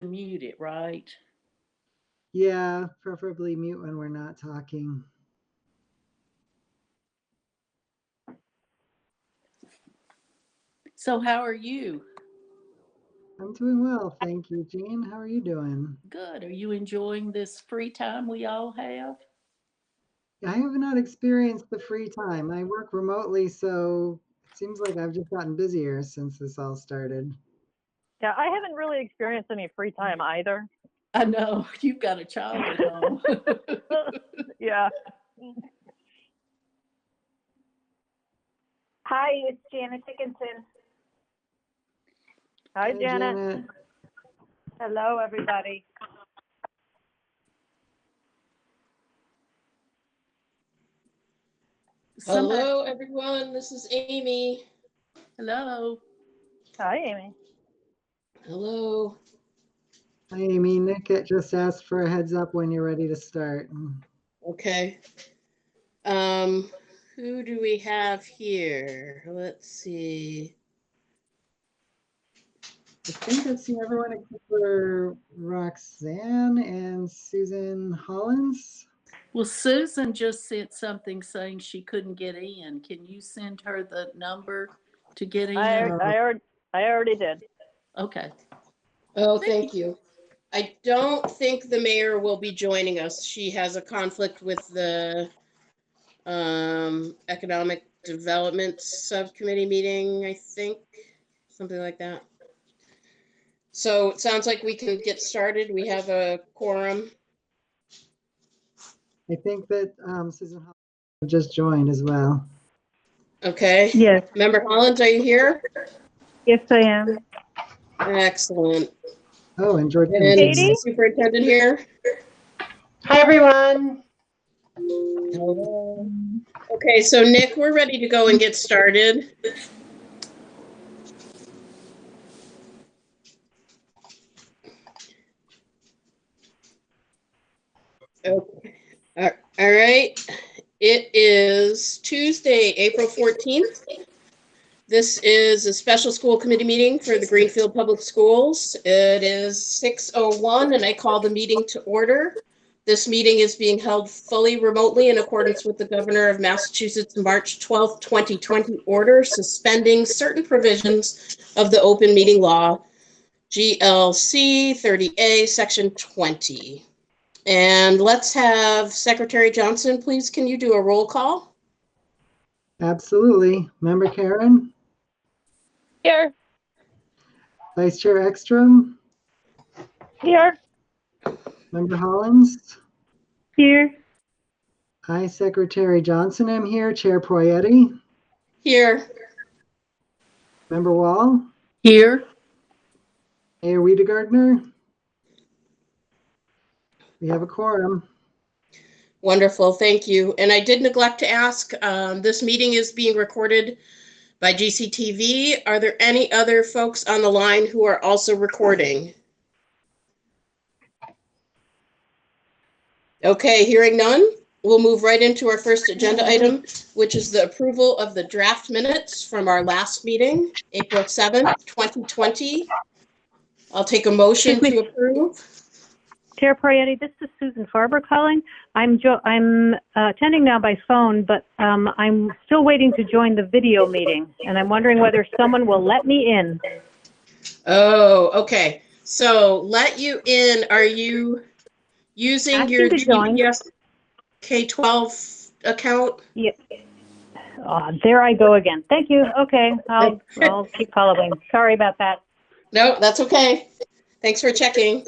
Mute it, right? Yeah, preferably mute when we're not talking. So how are you? I'm doing well, thank you, Jean. How are you doing? Good. Are you enjoying this free time we all have? I have not experienced the free time. I work remotely, so it seems like I've just gotten busier since this all started. Yeah, I haven't really experienced any free time either. I know you've got a child at home. Yeah. Hi, it's Janet Dickinson. Hi, Janet. Janet. Hello, everybody. Hello, everyone. This is Amy. Hello. Hi, Amy. Hello. Hi, Amy. Nick just asked for a heads up when you're ready to start. Okay. Who do we have here? Let's see. I think I've seen everyone except for Roxanne and Susan Hollins. Well, Susan just sent something saying she couldn't get in. Can you send her the number to get in? I already did. Okay. Oh, thank you. I don't think the mayor will be joining us. She has a conflict with the Economic Development Subcommittee meeting, I think. Something like that. So it sounds like we can get started. We have a quorum. I think that Susan Hollins just joined as well. Okay. Yes. Member Hollins, are you here? Yes, I am. Excellent. Oh, and Georgina. And Katie? Superintendent here. Hi, everyone. Hello. Okay, so Nick, we're ready to go and get started. Okay. All right. It is Tuesday, April 14th. This is a special school committee meeting for the Greenfield Public Schools. It is 6:01 and I call the meeting to order. This meeting is being held fully remotely in accordance with the Governor of Massachusetts' March 12, 2020 order suspending certain provisions of the open meeting law, GLC 30A, Section 20. And let's have Secretary Johnson, please, can you do a roll call? Absolutely. Member Karen? Here. Vice Chair Ekstrom? Here. Member Hollins? Here. I, Secretary Johnson, am here. Chair Poyetti? Here. Member Wall? Here. Mayor Wiedegardner? We have a quorum. Wonderful, thank you. And I did neglect to ask, this meeting is being recorded by GCTV. Are there any other folks on the line who are also recording? Okay, hearing none, we'll move right into our first agenda item, which is the approval of the draft minutes from our last meeting, April 7th, 2020. I'll take a motion to approve. Chair Poyetti, this is Susan Farber calling. I'm attending now by phone, but I'm still waiting to join the video meeting, and I'm wondering whether someone will let me in. Oh, okay. So let you in. Are you using your GPS K-12 account? Yeah. There I go again. Thank you. Okay, I'll keep following. Sorry about that. No, that's okay. Thanks for checking.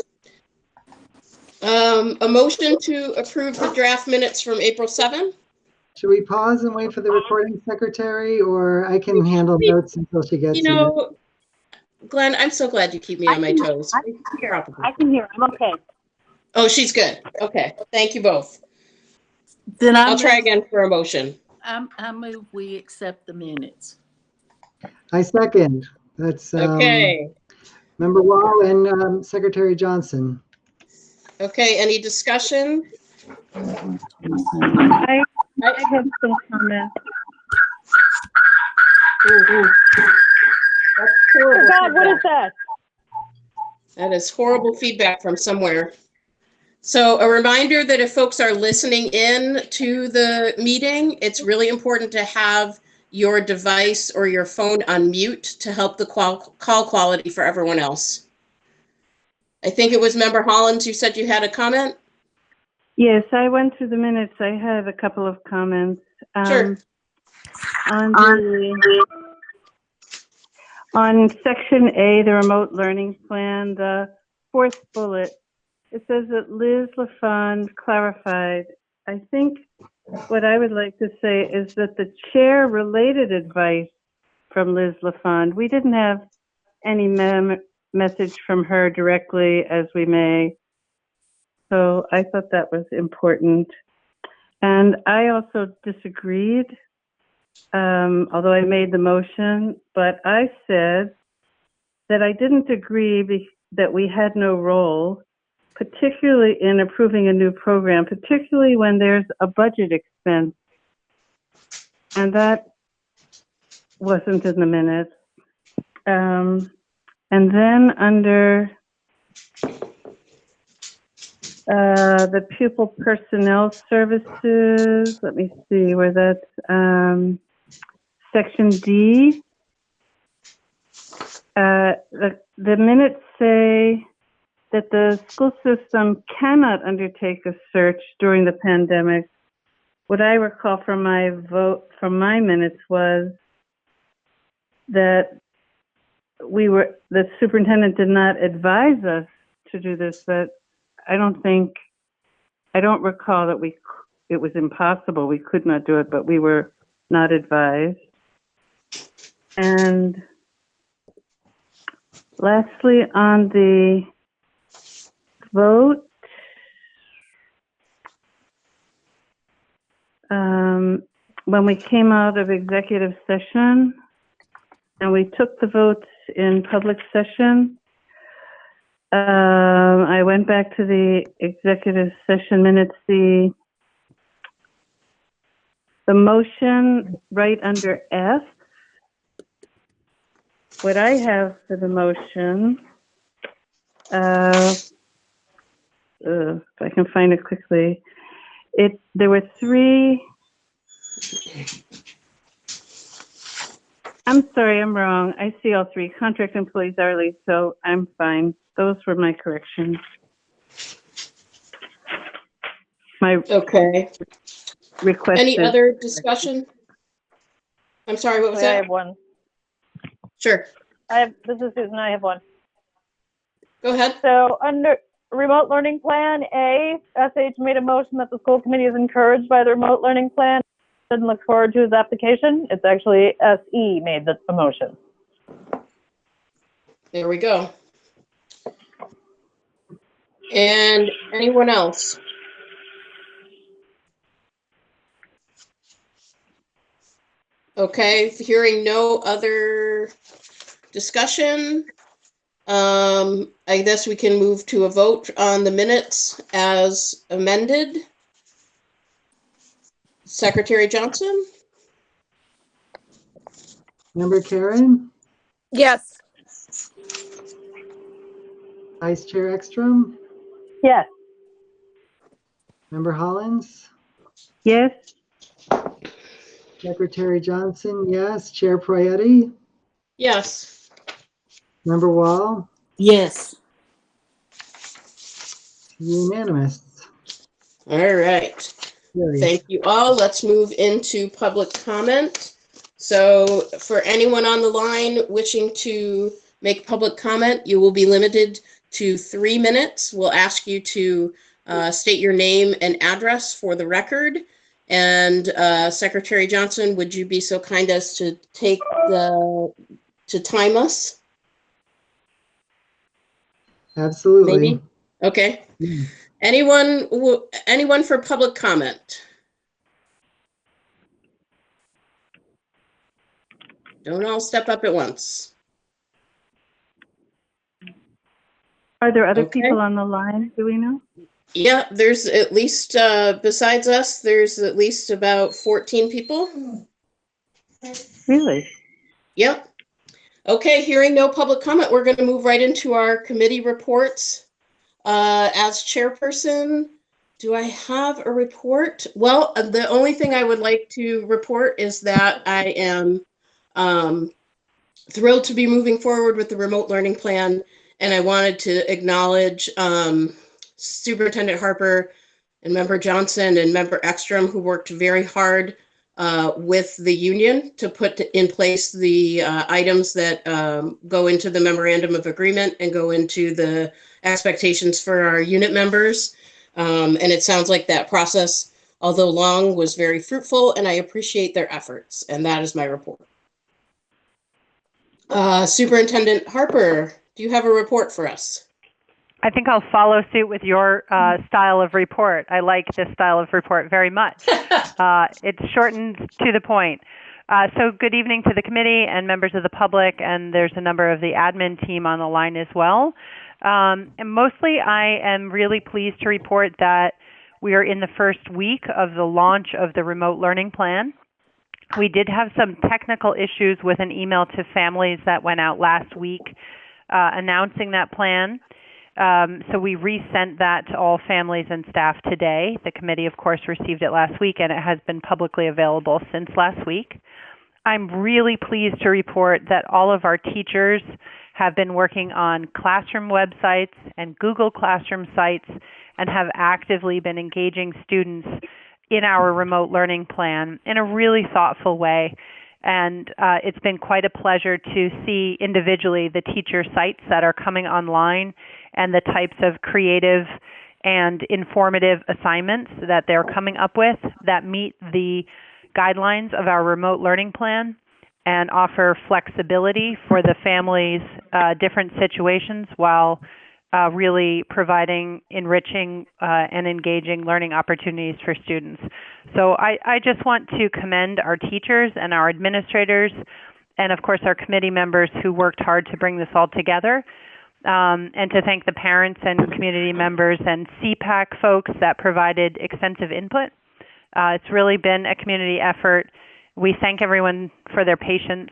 A motion to approve the draft minutes from April 7th. Should we pause and wait for the recording secretary, or I can handle notes until she gets here? Glenn, I'm so glad you keep me on my toes. I can hear. I'm okay. Oh, she's good. Okay. Thank you both. Then I'll try again for a motion. I move we accept the minutes. I second. That's okay. Member Wall and Secretary Johnson. Okay, any discussion? I have some comments. Ooh. That's horrible. Oh God, what is that? That is horrible feedback from somewhere. So a reminder that if folks are listening in to the meeting, it's really important to have your device or your phone on mute to help the call quality for everyone else. I think it was Member Hollins, you said you had a comment? Yes, I went through the minutes. I have a couple of comments. Sure. On section A, the remote learning plan, the fourth bullet, it says that Liz LaFond clarified. I think what I would like to say is that the chair related advice from Liz LaFond, we didn't have any message from her directly as we may. So I thought that was important. And I also disagreed, although I made the motion, but I said that I didn't agree that we had no role, particularly in approving a new program, particularly when there's a budget expense. And that wasn't in the minutes. And then under the pupil personnel services, let me see where that's, section D. The minutes say that the school system cannot undertake a search during the pandemic. What I recall from my vote, from my minutes, was that the superintendent did not advise us to do this, but I don't recall that it was impossible. We could not do it, but we were not advised. And lastly, on the vote, when we came out of executive session and we took the votes in public session, I went back to the executive session minutes. The motion right under F, what I have for the motion, if I can find it quickly, there were three. I'm sorry, I'm wrong. I see all three. Contract employees hourly, so I'm fine. Those were my corrections. Okay. Requested. Any other discussion? I'm sorry, what was I that? have one. Sure. This is Susan, I have one. Go ahead. So under remote learning plan A, SH made a motion that the school committee is encouraged by the remote learning plan and looks forward to his application. It's actually SE made the motion. There we go. And anyone else? Okay, hearing no other discussion, I guess we can move to a vote on the minutes as amended. Secretary Johnson? Member Karen, Yes. Vice Chair Ekstrom, Yes. Member Hollins, Yes. Secretary Johnson, yes. Chair Prayati, Yes. Member Wall, Yes. unanimous. All right. Carried. Thank you all. Let's move into public comment. So for anyone on the line wishing to make public comment, you will be limited to 3 minutes. We'll ask you to state your name and address for the record. And Secretary Johnson, would you be so kind as to to time us? Absolutely. Maybe? Okay. Yeah. Anyone for public comment? Don't all step up at once. Are there other Okay. people on the line? Do we know? Yeah, there's at least, besides us, there's at least about 14 people. Really? Yep. Okay, hearing no public comment, we're going to move right into our committee reports. As chairperson, do I have a report? Well, the only thing I would like to report is that I am thrilled to be moving forward with the remote learning plan, and I wanted to acknowledge Superintendent Harper and Member Johnson and Member Ekstrom, who worked very hard with the union to put in place the items that go into the memorandum of agreement and go into the expectations for our unit members. And it sounds like that process, although long, was very fruitful, and I appreciate their efforts. And that is my report. Superintendent Harper, do you have a report for us? I think I'll follow suit with your style of report. I like this style of report very much. It's shortened to the point. So good evening to the committee and members of the public, and there's a number of the admin team on the line as well. And mostly I am really pleased to report that we are in the first week of the launch of the remote learning plan. We did have some technical issues with an email to families that went out last week announcing that plan. So we resent that to all families and staff today. The committee, of course, received it last week, and it has been publicly available since last week. I'm really pleased to report that all of our teachers have been working on classroom websites and Google Classroom sites and have actively been engaging students in our remote learning plan in a really thoughtful way. And it's been quite a pleasure to see individually the teacher sites that are coming online and the types of creative and informative assignments that they're coming up with that meet the guidelines of our remote learning plan and offer flexibility for the families' different situations while really providing enriching and engaging learning opportunities for students. So I just want to commend our teachers and our administrators and, of course, our committee members who worked hard to bring this all together, and to thank the parents and community members and CPAC folks that provided extensive input. It's really been a community effort. We thank everyone for their patience.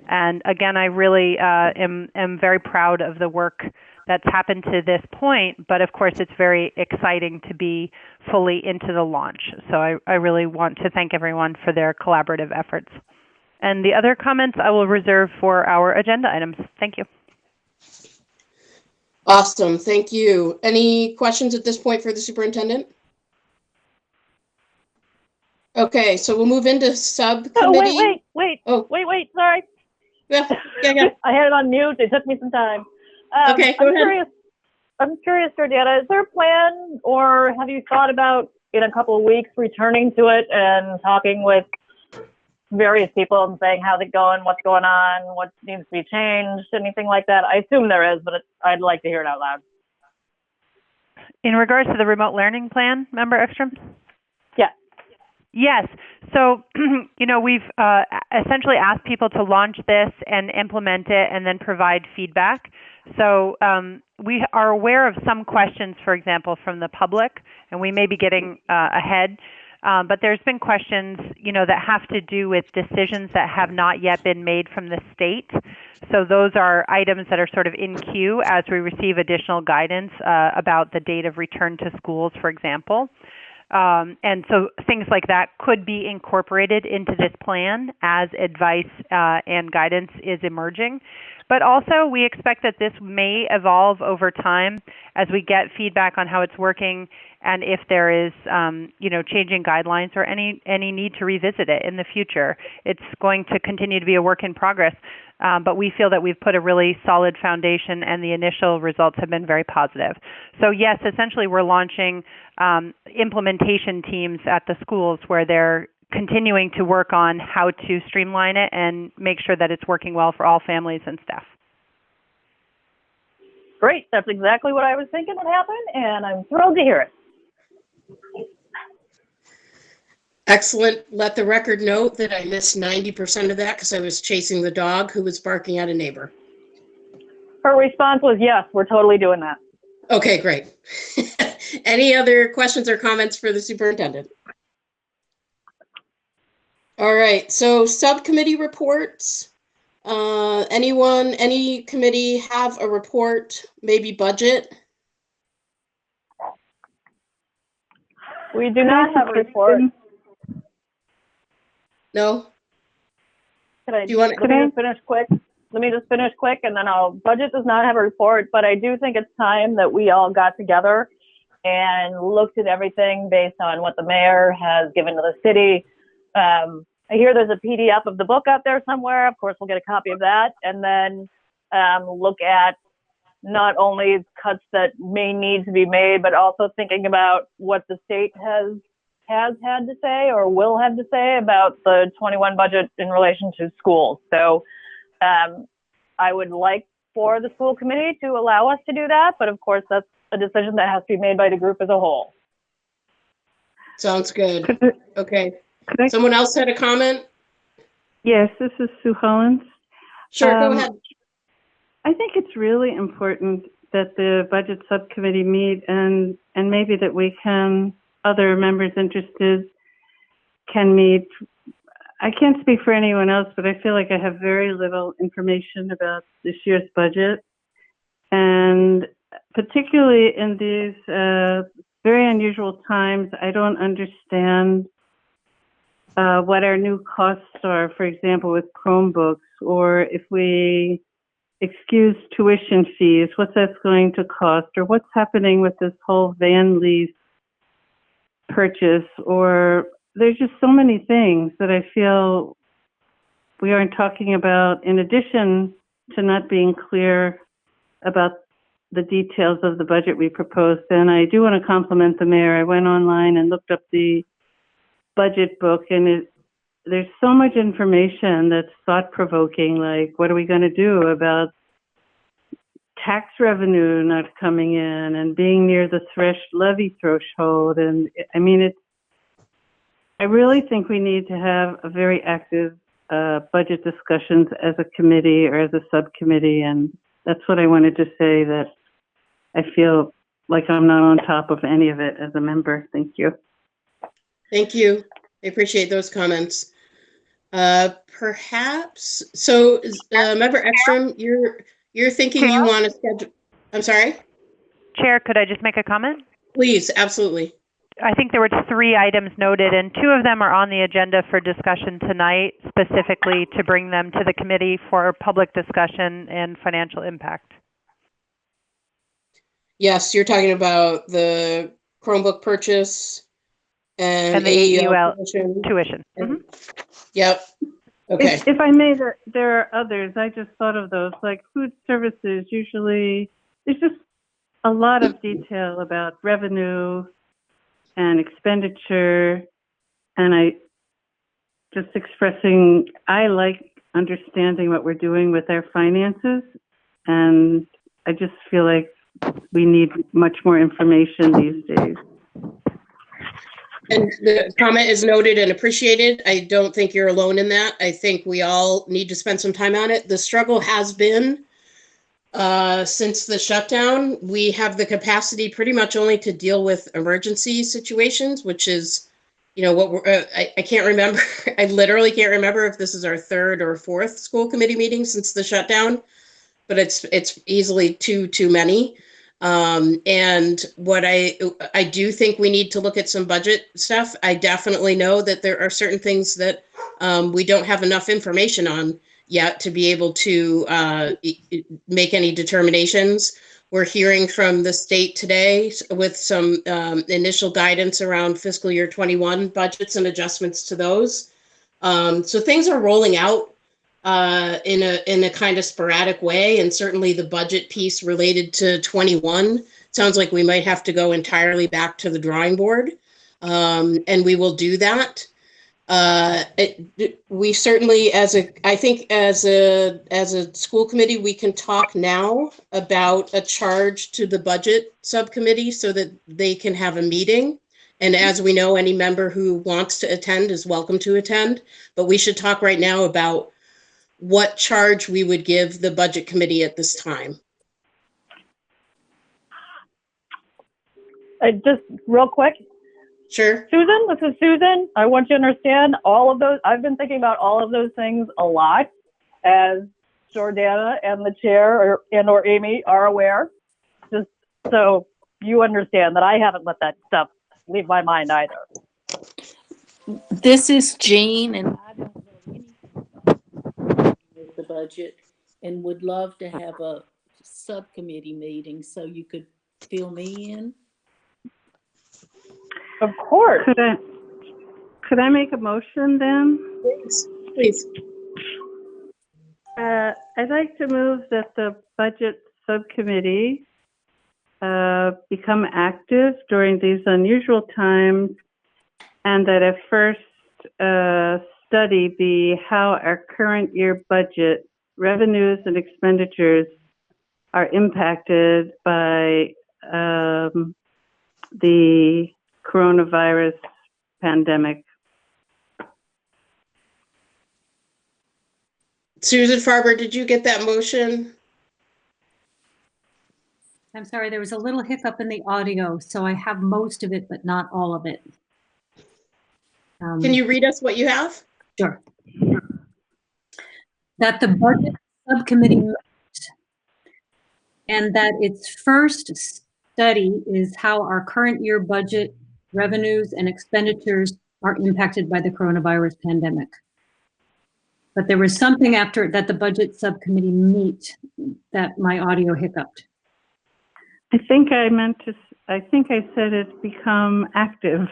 And again, I really am very proud of the work that's happened to this point, but of course it's very exciting to be fully into the launch. So I really want to thank everyone for their collaborative efforts. And the other comments I will reserve for our agenda items. Thank you. Awesome, thank you. Any questions at this point for the superintendent? Okay, so we'll move into subcommittee. Oh, wait, sorry. Yeah. I had it on mute. It took me some time. Okay, go ahead. I'm curious, Georgiana, is there a plan, or have you thought about in a couple of weeks returning to it and talking with various people and saying how's it going, what's going on, what needs to be changed, anything like that? I assume there is, but I'd like to hear it out loud. In regards to the remote learning plan, Member Ekstrom? Yeah. Yes. So, we've essentially asked people to launch this and implement it and then provide feedback. So we are aware of some questions, for example, from the public, and we may be getting ahead. But there's been questions, that have to do with decisions that have not yet been made from the state. So those are items that are sort of in queue as we receive additional guidance about the date of return to schools, for example. And so things like that could be incorporated into this plan as advice and guidance is emerging. But also we expect that this may evolve over time as we get feedback on how it's working and if there is, changing guidelines or any need to revisit it in the future. It's going to continue to be a work in progress, but we feel that we've put a really solid foundation and the initial results have been very positive. So yes, essentially we're launching implementation teams at the schools where they're continuing to work on how to streamline it and make sure that it's working well for all families and staff. Great. That's exactly what I was thinking would happen, and I'm thrilled to hear it. Excellent. Let the record note that I missed 90% of that because I was chasing the dog who was barking at a neighbor. Her response was, yes, we're totally doing that. Okay, great. Any other questions or comments for the superintendent? All right, so subcommittee reports. Any committee have a report, maybe budget? We do not have a report. No? Can I, Do you want- let me just finish quick? Let me just finish quick and then budget does not have a report, but I do think it's time that we all got together and looked at everything based on what the mayor has given to the city. I hear there's a PDF of the book out there somewhere. Of course, we'll get a copy of that, and then look at not only cuts that may need to be made, but also thinking about what the state has had to say or will have to say about the 21 budget in relation to schools. So I would like for the school committee to allow us to do that, but of course that's a decision that has to be made by the group as a whole. Sounds good. Okay. Could I, Someone else had a comment? yes, this is Sue Hollins. Sure, go ahead. I think it's really important that the budget subcommittee meet and maybe that we can, other members interested can meet. I can't speak for anyone else, but I feel like I have very little information about this year's budget. And particularly in these very unusual times, I don't understand what our new costs are, for example, with Chromebooks, or if we excuse tuition fees, what that's going to cost, or what's happening with this whole van lease purchase, or there's just so many things that I feel we aren't talking about, in addition to not being clear about the details of the budget we proposed. And I do want to compliment the mayor. I went online and looked up the budget book, and there's so much information that's thought-provoking, like what are we going to do about tax revenue not coming in and being near the levy threshold. And I mean, I really think we need to have a very active budget discussions as a committee or as a subcommittee. And that's what I wanted to say, that I feel like I'm not on top of any of it as a member. Thank you. Thank you. I appreciate those comments. Perhaps, so Member Ekstrom, you're thinking you want to schedule, I'm sorry? Chair, could I just make a comment? Please, absolutely. I think there were 3 items noted, and 2 of them are on the agenda for discussion tonight, specifically to bring them to the committee for public discussion and financial impact. Yes, you're talking about the Chromebook purchase and the AUL tuition. Mm-hmm. Yep. Okay. If I may, there are others. I just thought of those, like food services. Usually, there's just a lot of detail about revenue and expenditure, and I like understanding what we're doing with our finances, and I just feel like we need much more information these days. And the comment is noted and appreciated. I don't think you're alone in that. I think we all need to spend some time on it. The struggle has been since the shutdown, we have the capacity pretty much only to deal with emergency situations, which is, you know, what we're, I can't remember. I literally can't remember if this is our 3rd or 4th school committee meeting since the shutdown, but it's easily too many. And what I do think we need to look at some budget stuff. I definitely know that there are certain things that we don't have enough information on yet to be able to make any determinations. We're hearing from the state today with some initial guidance around fiscal year 21 budgets and adjustments to those. So things are rolling out in a kind of sporadic way, and certainly the budget piece related to 21 sounds like we might have to go entirely back to the drawing board, and we will do that. We certainly, I think as a school committee, we can talk now about a charge to the budget subcommittee so that they can have a meeting. And as we know, any member who wants to attend is welcome to attend, but we should talk right now about what charge we would give the budget committee at this time. Just real quick. Sure. Susan, this is Susan. I want you to understand all of those. I've been thinking about all of those things a lot. as Jordana and the chair or Amy are aware, just so you understand that I haven't let that stuff leave my mind either. This is Jean, and I don't know anything with the budget, and would love to have a subcommittee meeting so you could fill me in. Of course. Could I make a motion then? Please. I'd like to move that the budget subcommittee become active during these unusual times, and that a first study be how our current year budget revenues and expenditures are impacted by the coronavirus pandemic. Susan Farber, did you get that motion? I'm sorry, there was a little hiccup in the audio, so I have most of it, but not all of it. Can you read us what you have? Sure. That the budget subcommittee met, and that its first study is how our current year budget revenues and expenditures are impacted by the coronavirus pandemic. But there was something after that the budget subcommittee meet that my audio hiccuped. I think I said it's become active.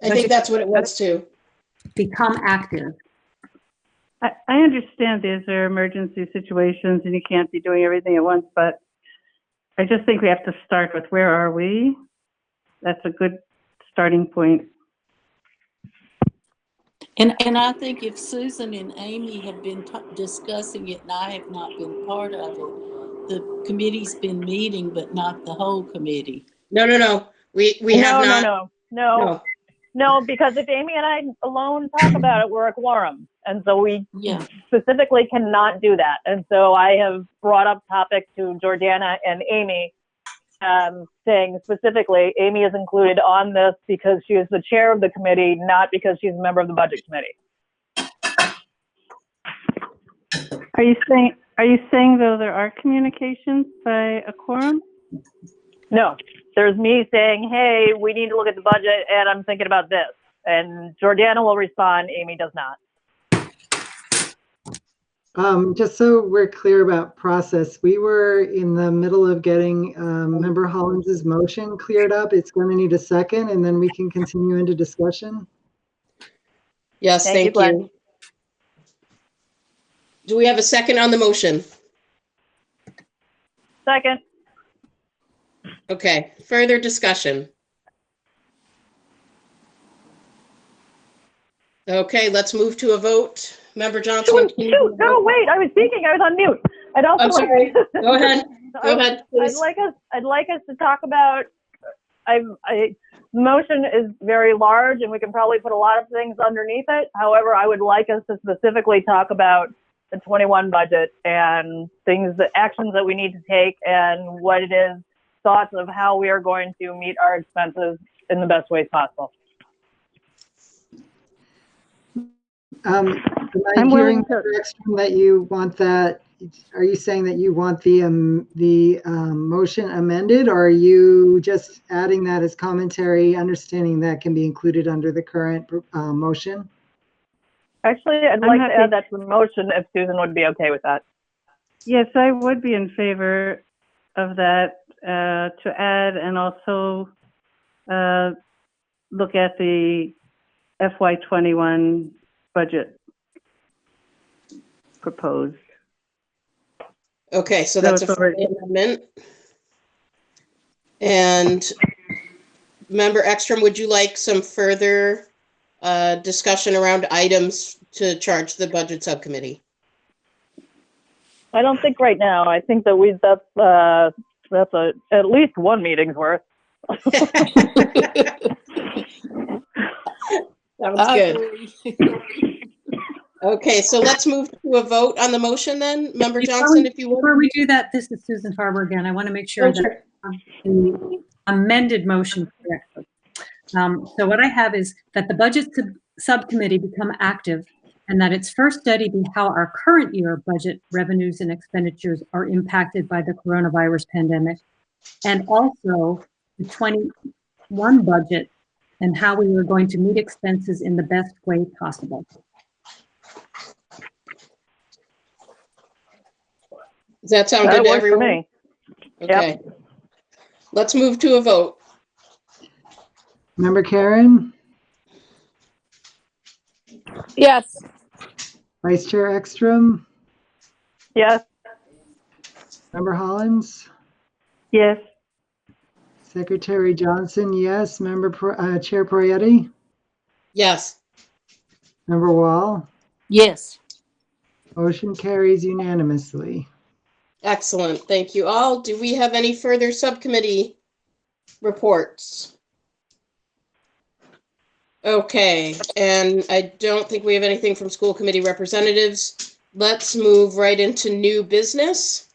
I think that's what it was too. Become active. I understand these are emergency situations and you can't be doing everything at once, but I just think we have to start with where are we? That's a good starting point. And I think if Susan and Amy have been discussing it and I have not been part of it, the committee's been meeting, but not the whole committee. No. We have not. No, because if Amy and I alone talk about it, we're a quorum. And so we specifically cannot do that. And so I have brought up topics to Jordana and Amy, saying specifically, Amy is included on this because she is the chair of the committee, not because she's a member of the budget committee. Are you saying though there are communications by a quorum? No, there's me saying, hey, we need to look at the budget and I'm thinking about this. And Jordana will respond, Amy does not. Just so we're clear about process, we were in the middle of getting Member Hollins's motion cleared up. It's going to need a second, and then we can continue into discussion. Yes, thank you. Do we have a second on the motion? Second. Okay, further discussion. Okay, let's move to a vote. Member Johnson. No, wait, I was speaking. I was on mute. I'm sorry. Go ahead. Go ahead, please. I'd like us to talk about. Motion is very large, and we can probably put a lot of things underneath it. However, I would like us to specifically talk about the 21 budget and the actions that we need to take, and what it is, thoughts of how we are going to meet our expenses in the best ways possible. Am I hearing that you want that? Are you saying that you want the motion amended, or are you just adding that as commentary, understanding that can be included under the current motion? Actually, I'd like to add that to the motion if Susan would be okay with that. Yes, I would be in favor of that to add, and also look at the FY21 budget proposed. Okay, so that's a friendly amendment. And Member Ekstrom, would you like some further discussion around items to charge the budget subcommittee? I don't think right now. I think that that's at least one meeting's worth. Sounds good. Okay, so let's move to a vote on the motion then. Member Johnson, if you would. Before we do that, this is Susan Farber again. I want to make sure that the amended motion correctly. So what I have is that the budget subcommittee become active, and that its first study be how our current year budget revenues and expenditures are impacted by the coronavirus pandemic, and also the 21 budget and how we are going to meet expenses in the best way possible. Does that sound good to works for everyone? me. Okay. Let's move to a vote. Member Karen, Yes. Vice Chair Ekstrom, Yes. Member Hollins, Yes. Secretary Johnson, yes. Chair Poyetti, Yes. Member Wall. Yes. Motion carries unanimously. Excellent. Thank you all. Do we have any further subcommittee reports? Okay, and I don't think we have anything from school committee representatives. Let's move right into new business.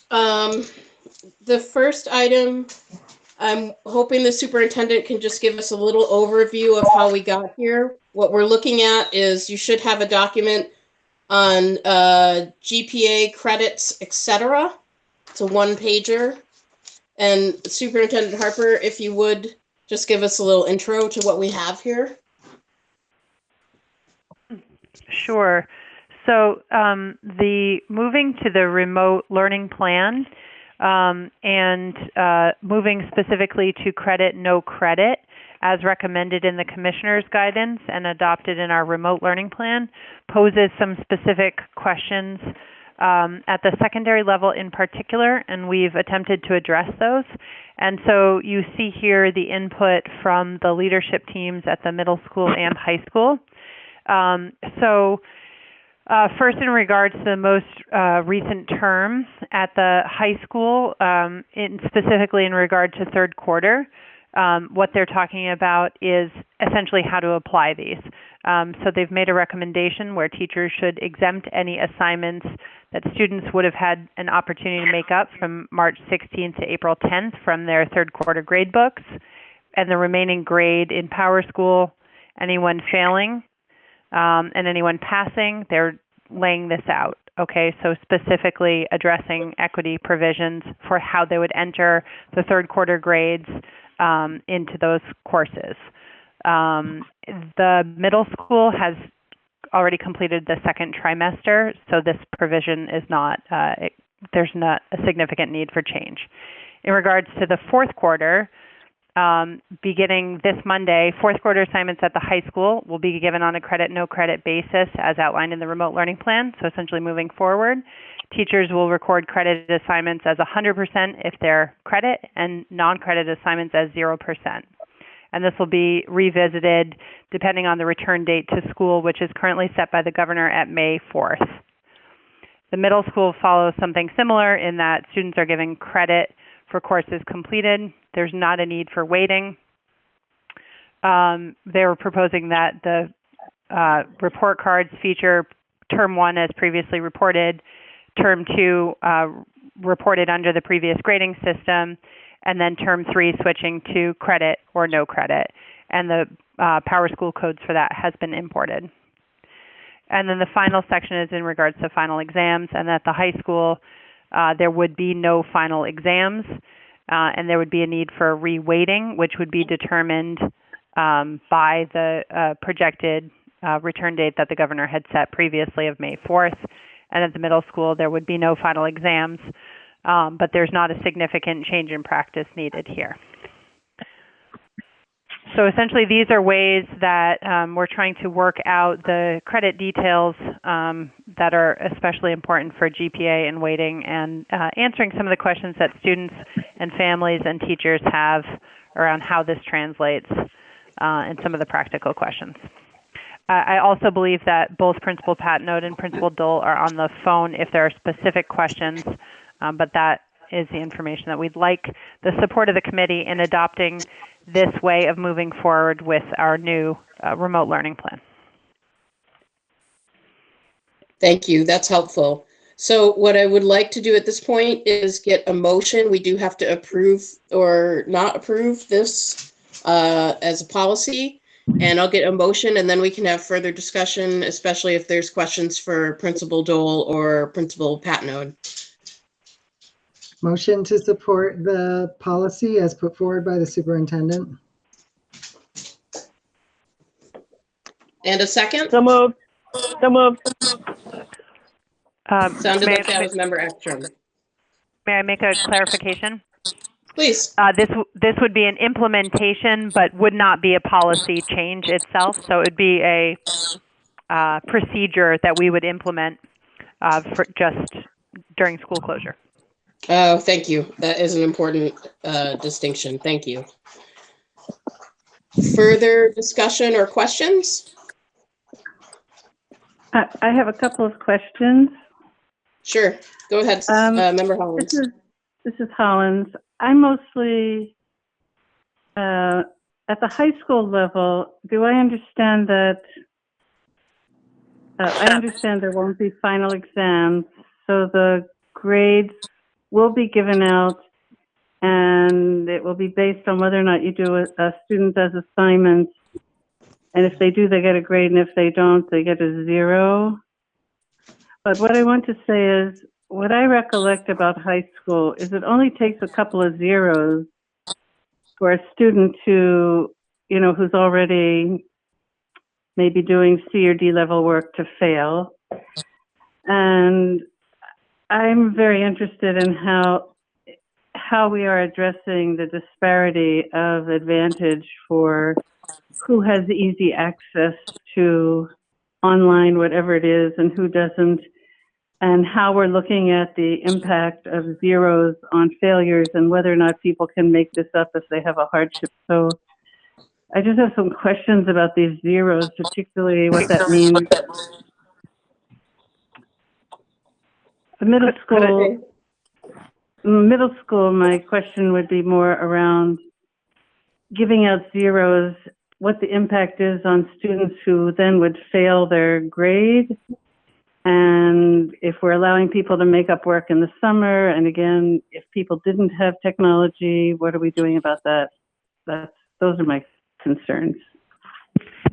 The first item, I'm hoping the superintendent can just give us a little overview of how we got here. What we're looking at is you should have a document on GPA credits, etc. It's a one-pager. And Superintendent Harper, if you would just give us a little intro to what we have here. Sure. So the moving to the remote learning plan and moving specifically to credit, no credit, as recommended in the commissioner's guidance and adopted in our remote learning plan, poses some specific questions at the secondary level in particular, and we've attempted to address those. And so you see here the input from the leadership teams at the middle school and high school. First, in regards to the most recent term at the high school, specifically in regard to third quarter, what they're talking about is essentially how to apply these. So they've made a recommendation where teachers should exempt any assignments that students would have had an opportunity to make up from March 16th to April 10th from their third quarter grade books, and the remaining grade in Power School, anyone failing, and anyone passing, they're laying this out. Okay, so specifically addressing equity provisions for how they would enter the third quarter grades into those courses. The middle school has already completed the second trimester, so this provision is not, there's not a significant need for change. In regards to the fourth quarter, beginning this Monday, fourth quarter assignments at the high school will be given on a credit, no credit basis as outlined in the remote learning plan. So essentially moving forward, teachers will record credit assignments as 100% if they're credit and non-credit assignments as 0%. And this will be revisited depending on the return date to school, which is currently set by the governor at May 4th. The middle school follows something similar in that students are given credit for courses completed. There's not a need for weighting. They were proposing that the report cards feature term 1 as previously reported, term 2 reported under the previous grading system, and then term 3 switching to credit or no credit. And the Power School codes for that has been imported. And then the final section is in regards to final exams, and at the high school, there would be no final exams, and there would be a need for reweighting, which would be determined by the projected return date that the governor had set previously of May 4th. And at the middle school, there would be no final exams, but there's not a significant change in practice needed here. So essentially, these are ways that we're trying to work out the credit details that are especially important for GPA and weighting, and answering some of the questions that students and families and teachers have around how this translates and some of the practical questions. I also believe that both Principal Patnode and Principal Dole are on the phone if there are specific questions, but that is the information that we'd like the support of the committee in adopting this way of moving forward with our new remote learning plan. Thank you. That's helpful. So what I would like to do at this point is get a motion. We do have to approve or not approve this as a policy. And I'll get a motion and then we can have further discussion, especially if there's questions for Principal Dole or Principal Patnode. Motion to support the policy as put forward by the superintendent. And a second? So moved. So moved. Sounded May like that was Member Ekstrom. I make a clarification? Please. This would be an implementation, but would not be a policy change itself. So it would be a procedure that we would implement for just during school closure. Oh, thank you. That is an important distinction. Thank you. Further discussion or questions? I have a couple of questions. Sure. Go ahead, Member Hollins. This is Hollins. I'm mostly at the high school level. Do I understand that? I understand there won't be final exams, so the grades will be given out, and it will be based on whether or not you do a student does assignments. And if they do, they get a grade, and if they don't, they get a 0. But what I want to say is, what I recollect about high school is it only takes a couple of zeros for a student to, who's already maybe doing C or D level work to fail. And I'm very interested in how we are addressing the disparity of advantage for who has easy access to online, whatever it is, and who doesn't, and how we're looking at the impact of zeros on failures and whether or not people can make this up if they have a hardship. So I just have some questions about these zeros, particularly what that means. The middle school, my question would be more around giving out zeros, what the impact is on students who then would fail their grade, and if we're allowing people to make up work in the summer, and again, if people didn't have technology, what are we doing about that? Those are my concerns.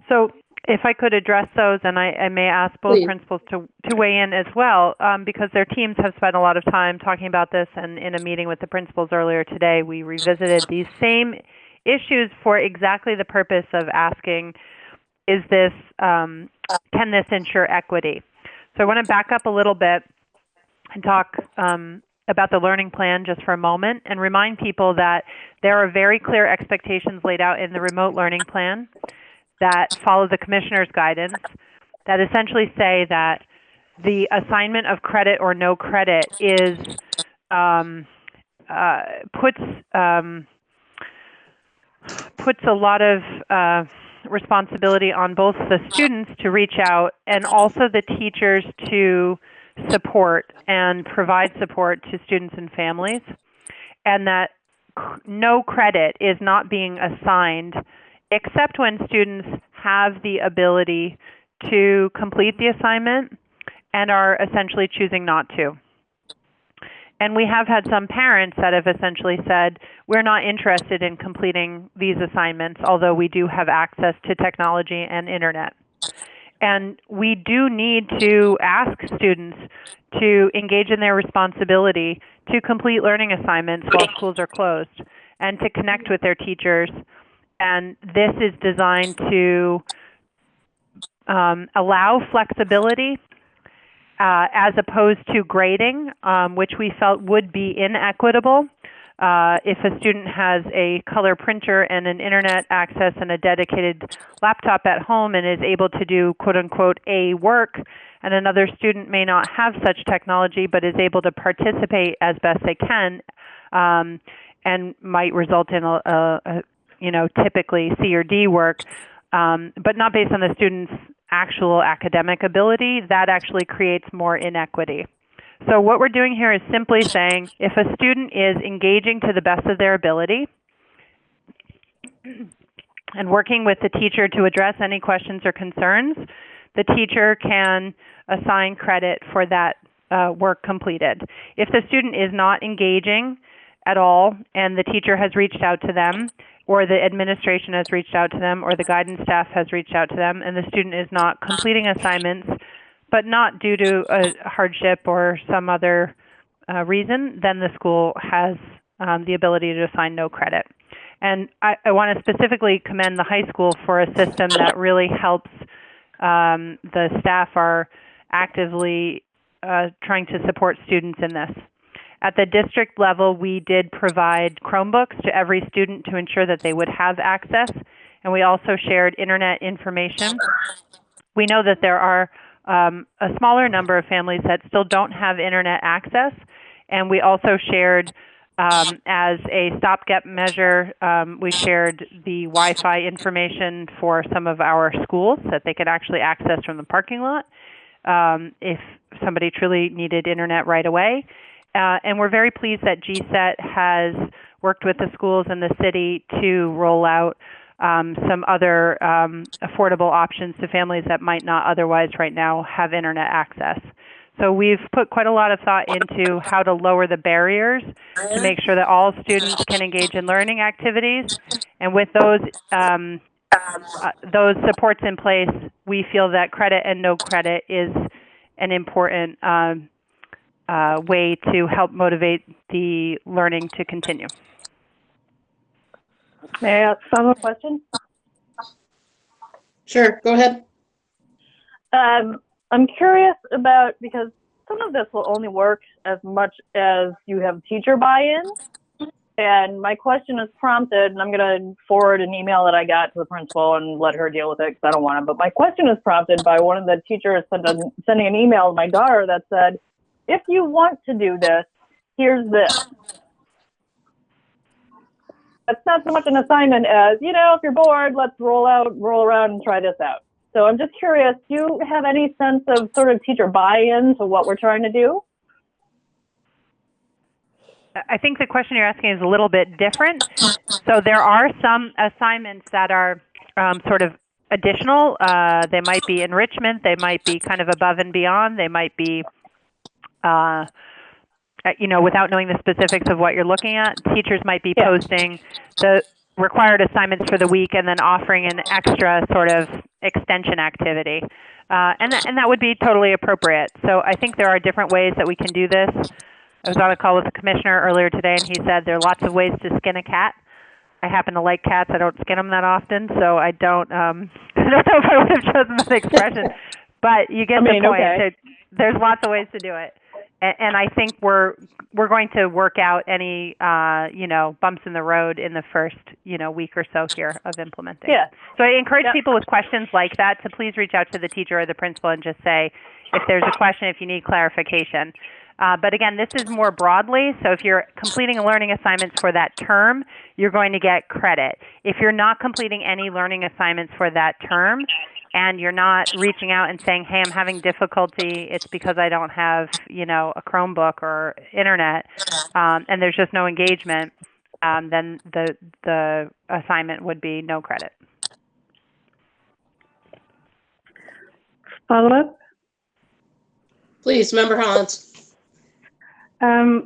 So if I could address those, and I may ask both principals to weigh in as well, because their teams have spent a lot of time talking about this, and in a meeting with the principals earlier today, we revisited these same issues for exactly the purpose of asking, is this, can this ensure equity? So I want to back up a little bit and talk about the learning plan just for a moment and remind people that there are very clear expectations laid out in the remote learning plan that follow the commissioner's guidance that essentially say that the assignment of credit or no credit is puts a lot of responsibility on both the students to reach out and also the teachers to support and provide support to students and families, and that no credit is not being assigned except when students have the ability to complete the assignment and are essentially choosing not to. And we have had some parents that have essentially said, we're not interested in completing these assignments, although we do have access to technology and internet. And we do need to ask students to engage in their responsibility to complete learning assignments while schools are closed and to connect with their teachers. And this is designed to allow flexibility as opposed to grading, which we felt would be inequitable. If a student has a color printer and an internet access and a dedicated laptop at home and is able to do quote-unquote A work, and another student may not have such technology but is able to participate as best they can, and might result in a typically C or D work, but not based on the student's actual academic ability, that actually creates more inequity. So what we're doing here is simply saying if a student is engaging to the best of their ability and working with the teacher to address any questions or concerns, the teacher can assign credit for that work completed. If the student is not engaging at all, and the teacher has reached out to them, or the administration has reached out to them, or the guidance staff has reached out to them, and the student is not completing assignments, but not due to a hardship or some other reason, then the school has the ability to assign no credit. And I want to specifically commend the high school for a system that really helps. The staff are actively trying to support students in this. At the district level, we did provide Chromebooks to every student to ensure that they would have access, and we also shared internet information. We know that there are a smaller number of families that still don't have internet access, and we also shared, as a stopgap measure, we shared the Wi-Fi information for some of our schools that they could actually access from the parking lot if somebody truly needed internet right away. And we're very pleased that GCET has worked with the schools in the city to roll out some other affordable options to families that might not otherwise right now have internet access. So we've put quite a lot of thought into how to lower the barriers to make sure that all students can engage in learning activities. And with those supports in place, we feel that credit and no credit is an important way to help motivate the learning to continue. May I ask a follow-up question? Sure, go ahead. I'm curious about, because some of this will only work as much as you have teacher buy-in. And my question is prompted, and I'm going to forward an email that I got to the principal and let her deal with it because I don't want to. But my question is prompted by one of the teachers sending an email to my daughter that said, if you want to do this, here's this. That's not so much an assignment as, you know, if you're bored, let's roll around and try this out. So I'm just curious, do you have any sense of sort of teacher buy-in to what we're trying to do? I think the question you're asking is a little bit different. So there are some assignments that are sort of additional. They might be enrichment. They might be kind of above and beyond. They might be, you know, without knowing the specifics of what you're looking at, teachers might be posting the required assignments for the week and then offering an extra sort of extension activity. And that would be totally appropriate. So I think there are different ways that we can do this. I was on a call with the commissioner earlier today, and he said there are lots of ways to skin a cat. I happen to like cats. I don't skin them that often, so I don't I don't know if I would have chosen that expression. But you get the point. Okay. There's lots of ways to do it. And I think we're going to work out any you know, bumps in the road in the first, you know, week or so here of implementing. Yeah. So I encourage people with questions like that to please reach out to the teacher or the principal and just say if there's a question, if you need clarification. But again, this is more broadly. So if you're completing learning assignments for that term, you're going to get credit. If you're not completing any learning assignments for that term, and you're not reaching out and saying, hey, I'm having difficulty, it's because I don't have, you know, a Chromebook or internet, and there's just no engagement, then the assignment would be no credit. Follow up? Please, Member Hollins. I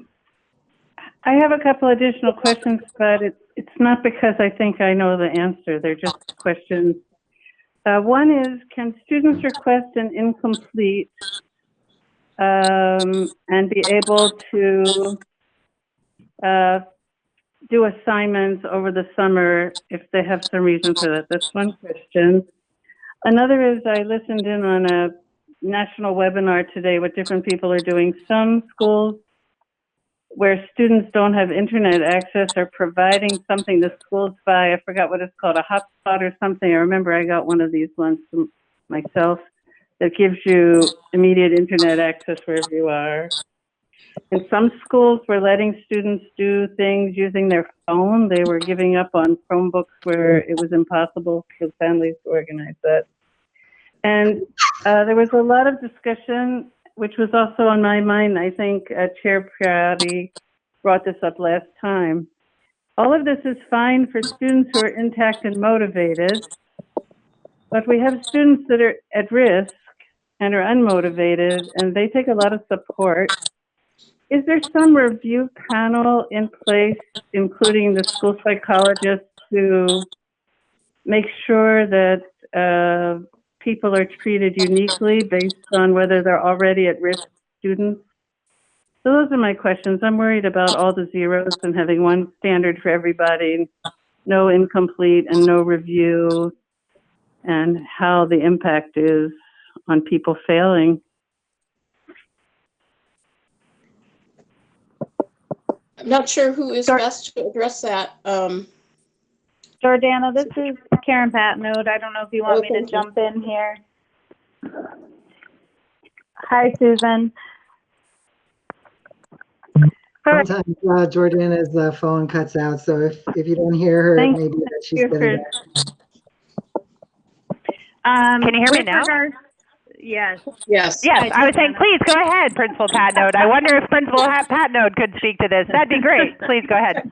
have a couple additional questions, but it's not because I think I know the answer. They're just questions. One is, can students request an incomplete and be able to do assignments over the summer if they have some reason for that? That's one question. Another is, I listened in on a national webinar today what different people are doing. Some schools where students don't have internet access are providing something the schools buy. I forgot what it's called, a hotspot or something. I remember I got one of these once myself that gives you immediate internet access wherever you are. And some schools were letting students do things using their phone. They were giving up on Chromebooks where it was impossible for families to organize that. And there was a lot of discussion, which was also on my mind. I think Chair Priotti brought this up last time. All of this is fine for students who are intact and motivated, but we have students that are at risk and are unmotivated, and they take a lot of support. is there some review panel in place, including the school psychologist, to make sure that people are treated uniquely based on whether they're already at-risk students? So those are my questions. I'm worried about all the zeros and having one standard for everybody, no incomplete and no review, and how the impact is on people failing. I'm not sure who is best to address that. Jordana, this is Karen Patnode. I don't know if you want me to jump in here. Hi, Susan. Sometimes Jordana's phone cuts out, so if you don't hear her, it may be that she's getting back. Can you hear me now? Yes. Yes. Yes, I was saying, please go ahead, Principal Patnode. I wonder if Principal Patnode could speak to this. That'd be great. Please go ahead.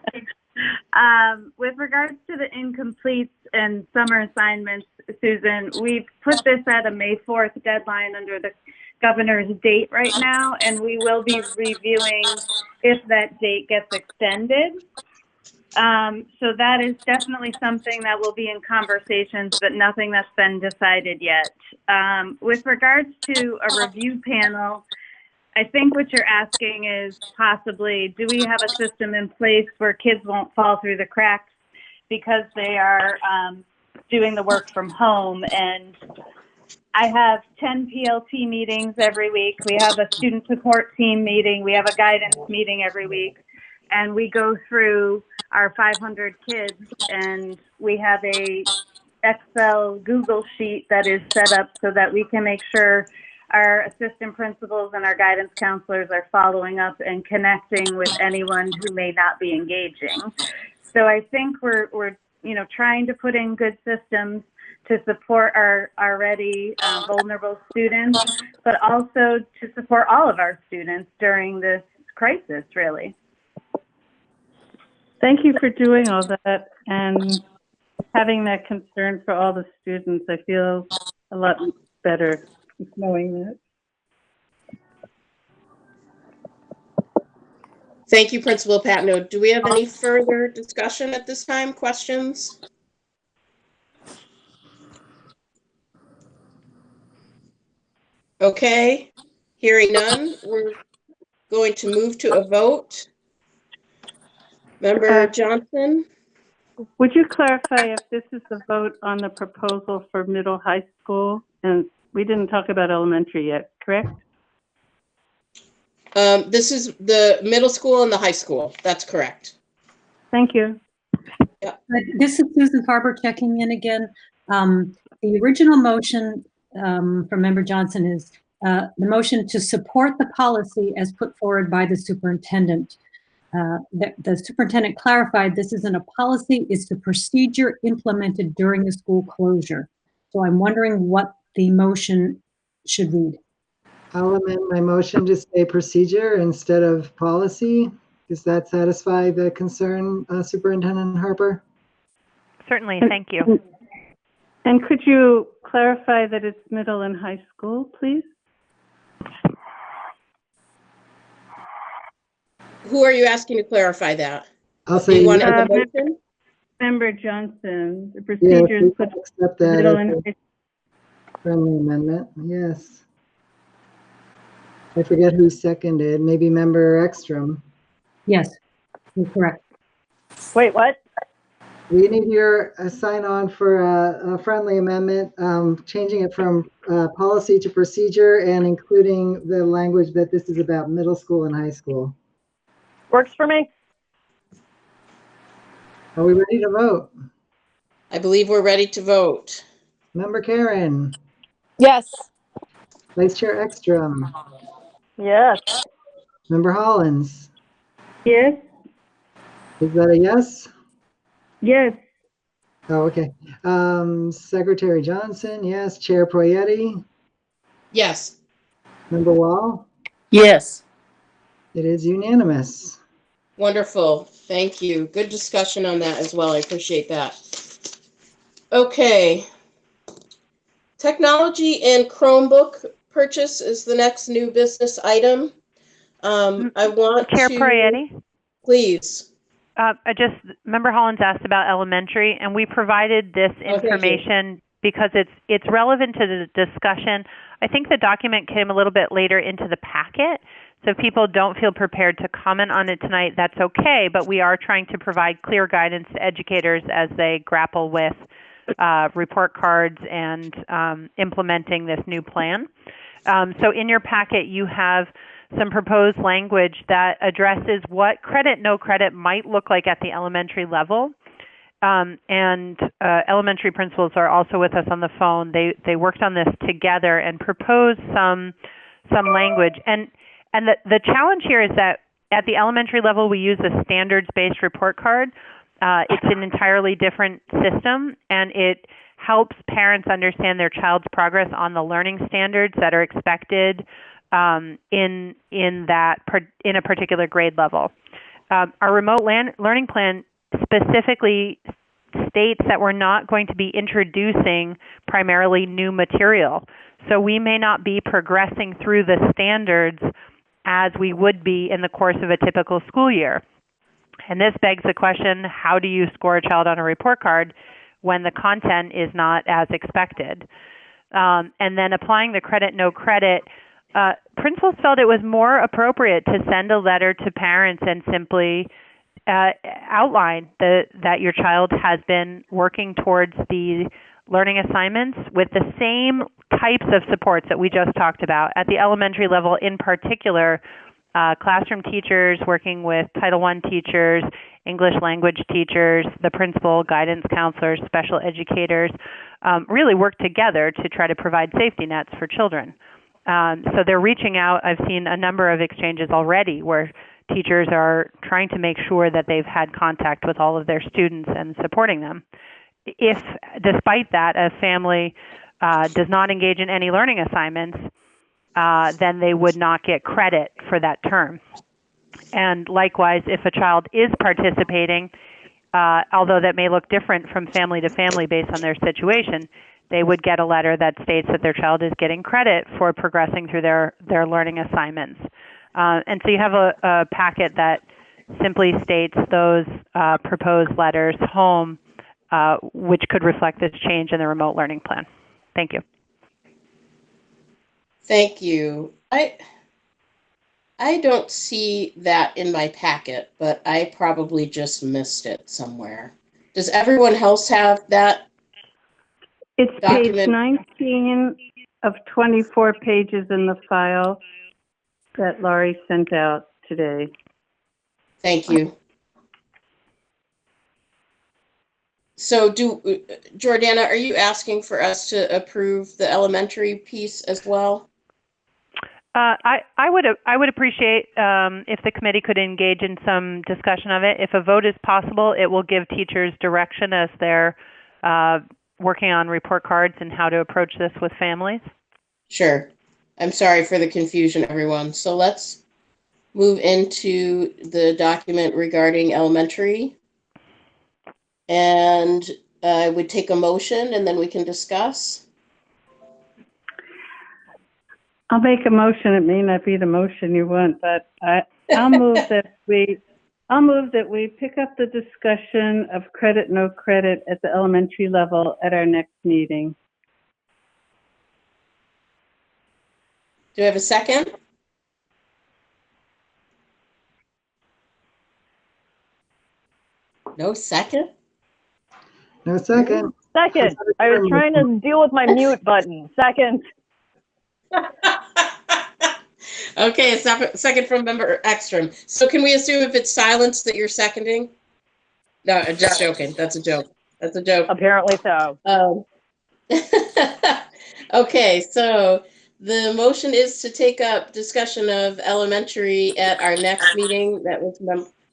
With regards to the incompletes and summer assignments, Susan, we put this at a May 4th deadline under the governor's date right now, and we will be reviewing if that date gets extended. So that is definitely something that will be in conversations, but nothing that's been decided yet. With regards to a review panel, I think what you're asking is possibly, do we have a system in place where kids won't fall through the cracks because they are doing the work from home? And I have 10 PLT meetings every week. We have a student support team meeting. We have a guidance meeting every week. And we go through our 500 kids, and we have a Excel Google sheet that is set up so that we can make sure our assistant principals and our guidance counselors are following up and connecting with anyone who may not be engaging. So I think we're trying to put in good systems to support our already vulnerable students, but also to support all of our students during this crisis, really. Thank you for doing all that and having that concern for all the students. I feel a lot better knowing that. Thank you, Principal Patnode. Do we have any further discussion at this time? Questions? Okay, hearing none, we're going to move to a vote. Member Johnson? Would you clarify if this is the vote on the proposal for middle high school? And we didn't talk about elementary yet, correct? This is the middle school and the high school. That's correct. Thank you. Yeah. This is Susan Farber checking in again. The original motion from Member Johnson is the motion to support the policy as put forward by the superintendent. The superintendent clarified this isn't a policy, it's the procedure implemented during the school closure. So I'm wondering what the motion should read. I'll amend my motion to say procedure instead of policy. Does that satisfy the concern, Superintendent Harper? Certainly, thank you. And could you clarify that it's middle and high school, please? Who are you asking to clarify that? I'll say one of the motion? Member Johnson, the procedure is put accept that middle as and a friendly amendment. Yes. I forget who seconded. Maybe Member Ekstrom. Yes, you're correct. Wait, what? We need your sign on for a friendly amendment, changing it from policy to procedure and including the language that this is about middle school and high school. Works for me. Are we ready to vote? I believe we're ready to vote. Member Karen. Yes. Vice Chair Ekstrom. Yes. Member Hollins. Yes. Is that a yes? Yes. Oh, okay. Secretary Johnson, yes. Chair Proietti. Yes. Member Wall. Yes. It is unanimous. Wonderful. Thank you. Good discussion on that as well. I appreciate that. Okay. Technology and Chromebook purchase is the next new business item. I want Chair to, Prayati? please. Member Hollins asked about elementary, and we provided this information because it's relevant to the discussion. I think the document came a little bit later into the packet, so if people don't feel prepared to comment on it tonight, that's okay, but we are trying to provide clear guidance to educators as they grapple with report cards and implementing this new plan. So in your packet, you have some proposed language that addresses what credit, no credit might look like at the elementary level. Elementary principals are also with us on the phone. They worked on this together and proposed some language. And the challenge here is that at the elementary level, we use a standards-based report card. It's an entirely different system, and it helps parents understand their child's progress on the learning standards that are expected in a particular grade level. Our remote learning plan specifically states that we're not going to be introducing primarily new material. So we may not be progressing through the standards as we would be in the course of a typical school year. And this begs the question, how do you score a child on a report card when the content is not as expected? And then applying the credit, no credit, principals felt it was more appropriate to send a letter to parents and simply outline that your child has been working towards the learning assignments with the same types of supports that we just talked about. At the elementary level in particular, classroom teachers working with Title I teachers, English language teachers, the principal, guidance counselors, special educators, really work together to try to provide safety nets for children. So they're reaching out. I've seen a number of exchanges already where teachers are trying to make sure that they've had contact with all of their students and supporting them. If, despite that, a family does not engage in any learning assignments, then they would not get credit for that term. And likewise, if a child is participating, although that may look different from family to family based on their situation, they would get a letter that states that their child is getting credit for progressing through their learning assignments. And so you have a packet that simply states those proposed letters home, which could reflect this change in the remote learning plan. Thank you. Thank you. I don't see that in my packet, but I probably just missed it somewhere. Does everyone else have that? It's document? page 19 of 24 pages in the file that Laurie sent out today. Thank you. So Jordana, are you asking for us to approve the elementary piece as well? I would appreciate if the committee could engage in some discussion of it. If a vote is possible, it will give teachers direction as they're working on report cards and how to approach this with families. Sure. I'm sorry for the confusion, everyone. So let's move into the document regarding elementary. And I would take a motion and then we can discuss. I'll make a motion. It may not be the motion you want, but I'll move that we pick up the discussion of credit, no credit at the elementary level at our next meeting. Do I have a second? No second? No second. Second. I was trying to deal with my mute button. Second. Okay, a second from Member Ekstrom. So can we assume if it's silence that you're seconding? No, I'm just joking. That's a joke. That's a joke. Apparently so. Okay, so the motion is to take up discussion of elementary at our next meeting. That was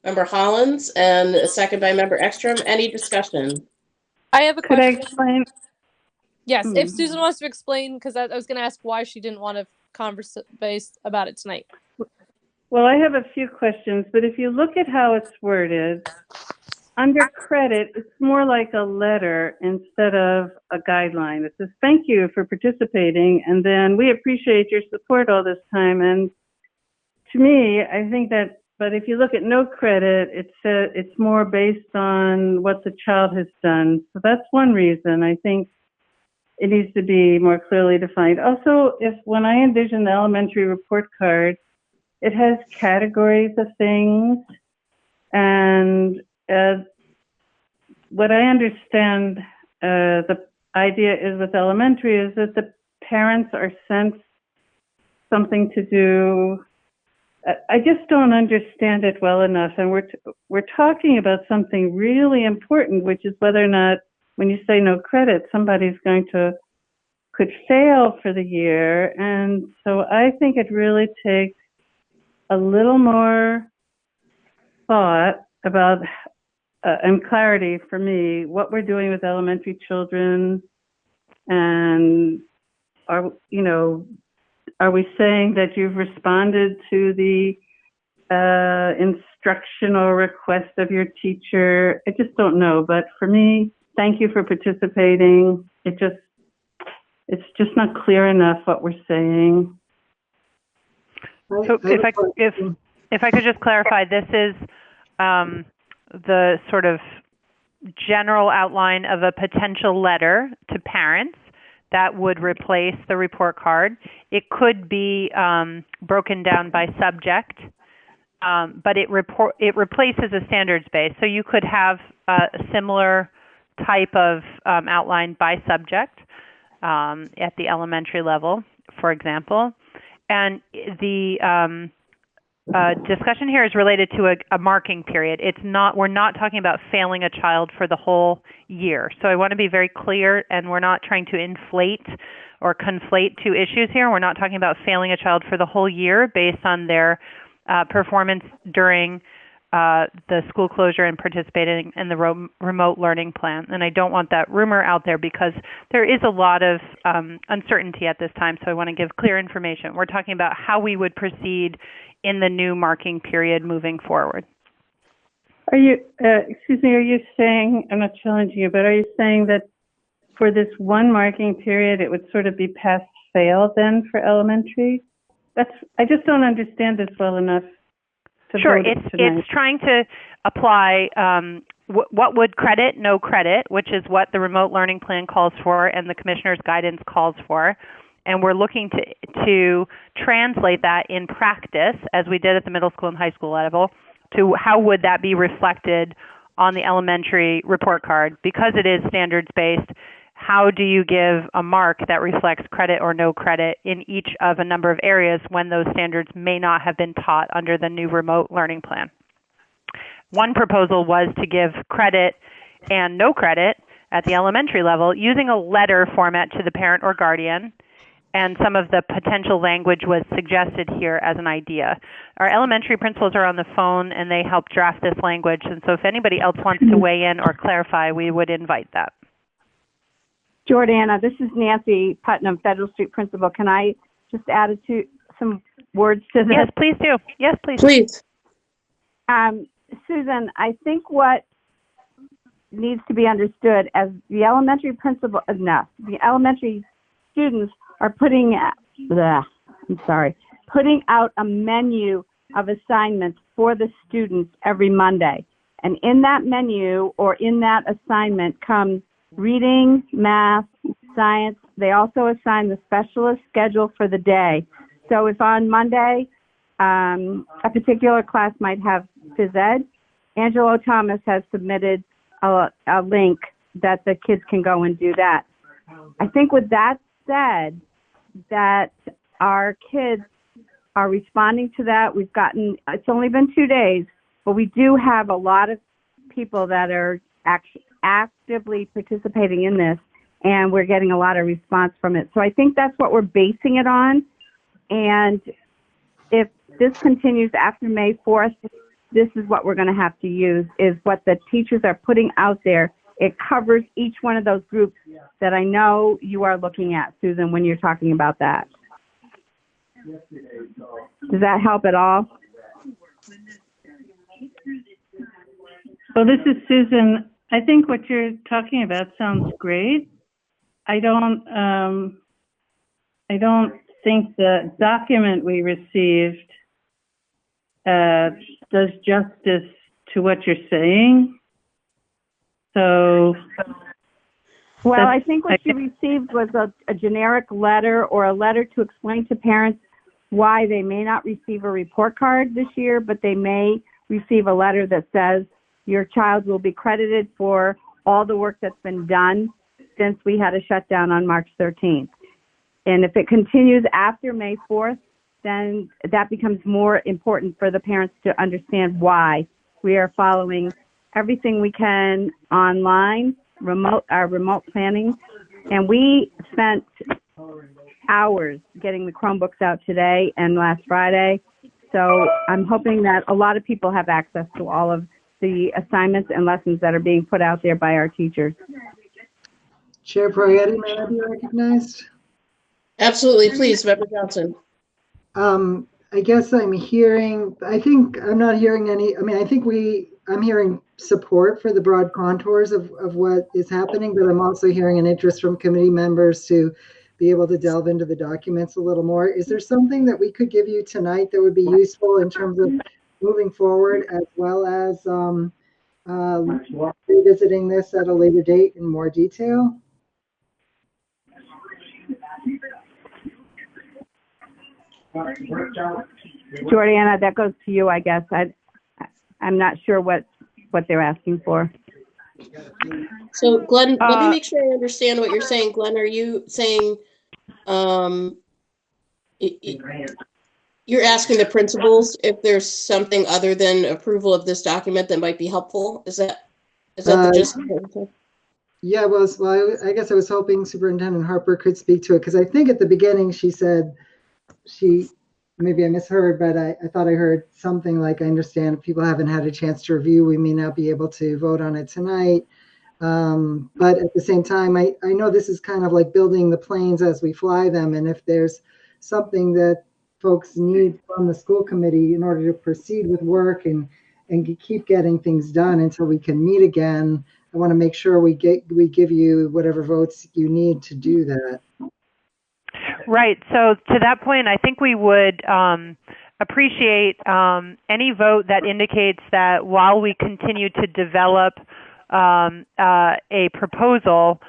Member Hollins and a second by Member Ekstrom. Any discussion? I have a question. Could I explain? Yes, if Susan wants to explain, because I was going to ask why she didn't want to converse about it tonight. Well, I have a few questions, but if you look at how it's worded, under credit, it's more like a letter instead of a guideline. It says, thank you for participating, and then we appreciate your support all this time, and to me, I think that, but if you look at no credit, it's more based on what the child has done. So that's one reason I think it needs to be more clearly defined. Also, when I envision the elementary report card, it has categories of things, and what I understand the idea is with elementary is that the parents are sent something to do. I just don't understand it well enough, and we're talking about something really important, which is whether or not, when you say no credit, somebody's could fail for the year. And so I think it really takes a little more thought about and clarity for me what we're doing with elementary children, and are we saying that you've responded to the instructional request of your teacher? I just don't know. But for me, thank you for participating. It's just not clear enough what we're saying. So if I could just clarify, this is the sort of general outline of a potential letter to parents that would replace the report card. It could be broken down by subject, but it replaces a standards base. So you could have a similar type of outline by subject at the elementary level, for example. And the discussion here is related to a marking period. We're not talking about failing a child for the whole year. So I want to be very clear, and we're not trying to inflate or conflate two issues here. We're not talking about failing a child for the whole year based on their performance during the school closure and participating in the remote learning plan. And I don't want that rumor out there because there is a lot of uncertainty at this time. So I want to give clear information. We're talking about how we would proceed in the new marking period moving forward. Are you, excuse me, are you saying, I'm not challenging you, but are you saying that for this one marking period, it would sort of be pass-fail then for elementary? I just don't understand this well enough. Sure, it's trying to apply what would credit, no credit, which is what the remote learning plan calls for and the commissioner's guidance calls for. And we're looking to translate that in practice, as we did at the middle school and high school level, to how would that be reflected on the elementary report card. Because it is standards-based, how do you give a mark that reflects credit or no credit in each of a number of areas when those standards may not have been taught under the new remote learning plan? One proposal was to give credit and no credit at the elementary level using a letter format to the parent or guardian, and some of the potential language was suggested here as an idea. Our elementary principals are on the phone and they helped draft this language, and so if anybody else wants to weigh in or clarify, we would invite that. Jordana, this is Nancy Putnam, Federal Street Principal. Can I just add some words to this? Yes, please do. Yes, please. Please. Susan, I think what needs to be understood as the elementary the elementary students are putting out a menu of assignments for the students every Monday. And in that menu or in that assignment comes reading, math, science. They also assign the specialist schedule for the day. So if on Monday, a particular class might have phys ed, Angelo Thomas has submitted a link that the kids can go and do that. I think with that said, that our kids are responding to that. It's only been 2 days, but we do have a lot of people that are actively participating in this, and we're getting a lot of response from it. So I think that's what we're basing it on. And if this continues after May 4th, this is what we're going to have to use, is what the teachers are putting out there. It covers each one of those groups that I know you are looking at, Susan, when you're talking about that. Does that help at all? Well, this is Susan. I think what you're talking about sounds great. I don't think the document we received does justice to what you're saying. So, well, I think what she received was a generic letter or a letter to explain to parents why they may not receive a report card this year, but they may receive a letter that says your child will be credited for all the work that's been done since we had a shutdown on March 13th. And if it continues after May 4th, then that becomes more important for the parents to understand why we are following everything we can online, our remote planning. And we spent hours getting the Chromebooks out today and last Friday. So I'm hoping that a lot of people have access to all of the assignments and lessons that are being put out there by our teachers. Chair Prayati, may I be recognized? Absolutely, please, Member Johnson. I guess I'm hearing, I'm not hearing any, I'm hearing support for the broad contours of what is happening, but I'm also hearing an interest from committee members to be able to delve into the documents a little more. Is there something that we could give you tonight that would be useful in terms of moving forward, as well as revisiting this at a later date in more detail? Jordiana, that goes to you, I guess. I'm not sure what they're asking for. So, Glenn, let me make sure I understand what you're saying. Glenn, are you saying you're asking the principals if there's something other than approval of this document that might be helpful? Is that the gist of it? Yeah, well, I guess I was hoping Superintendent Harper could speak to it, because I think at the beginning she said maybe I misheard, but I thought I heard something like, I understand if people haven't had a chance to review, we may not be able to vote on it tonight. But at the same time, I know this is kind of like building the planes as we fly them. And if there's something that folks need from the school committee in order to proceed with work and keep getting things done until we can meet again, I want to make sure we give you whatever votes you need to do that. Right. So to that point, I think we would appreciate any vote that indicates that while we continue to develop a proposal,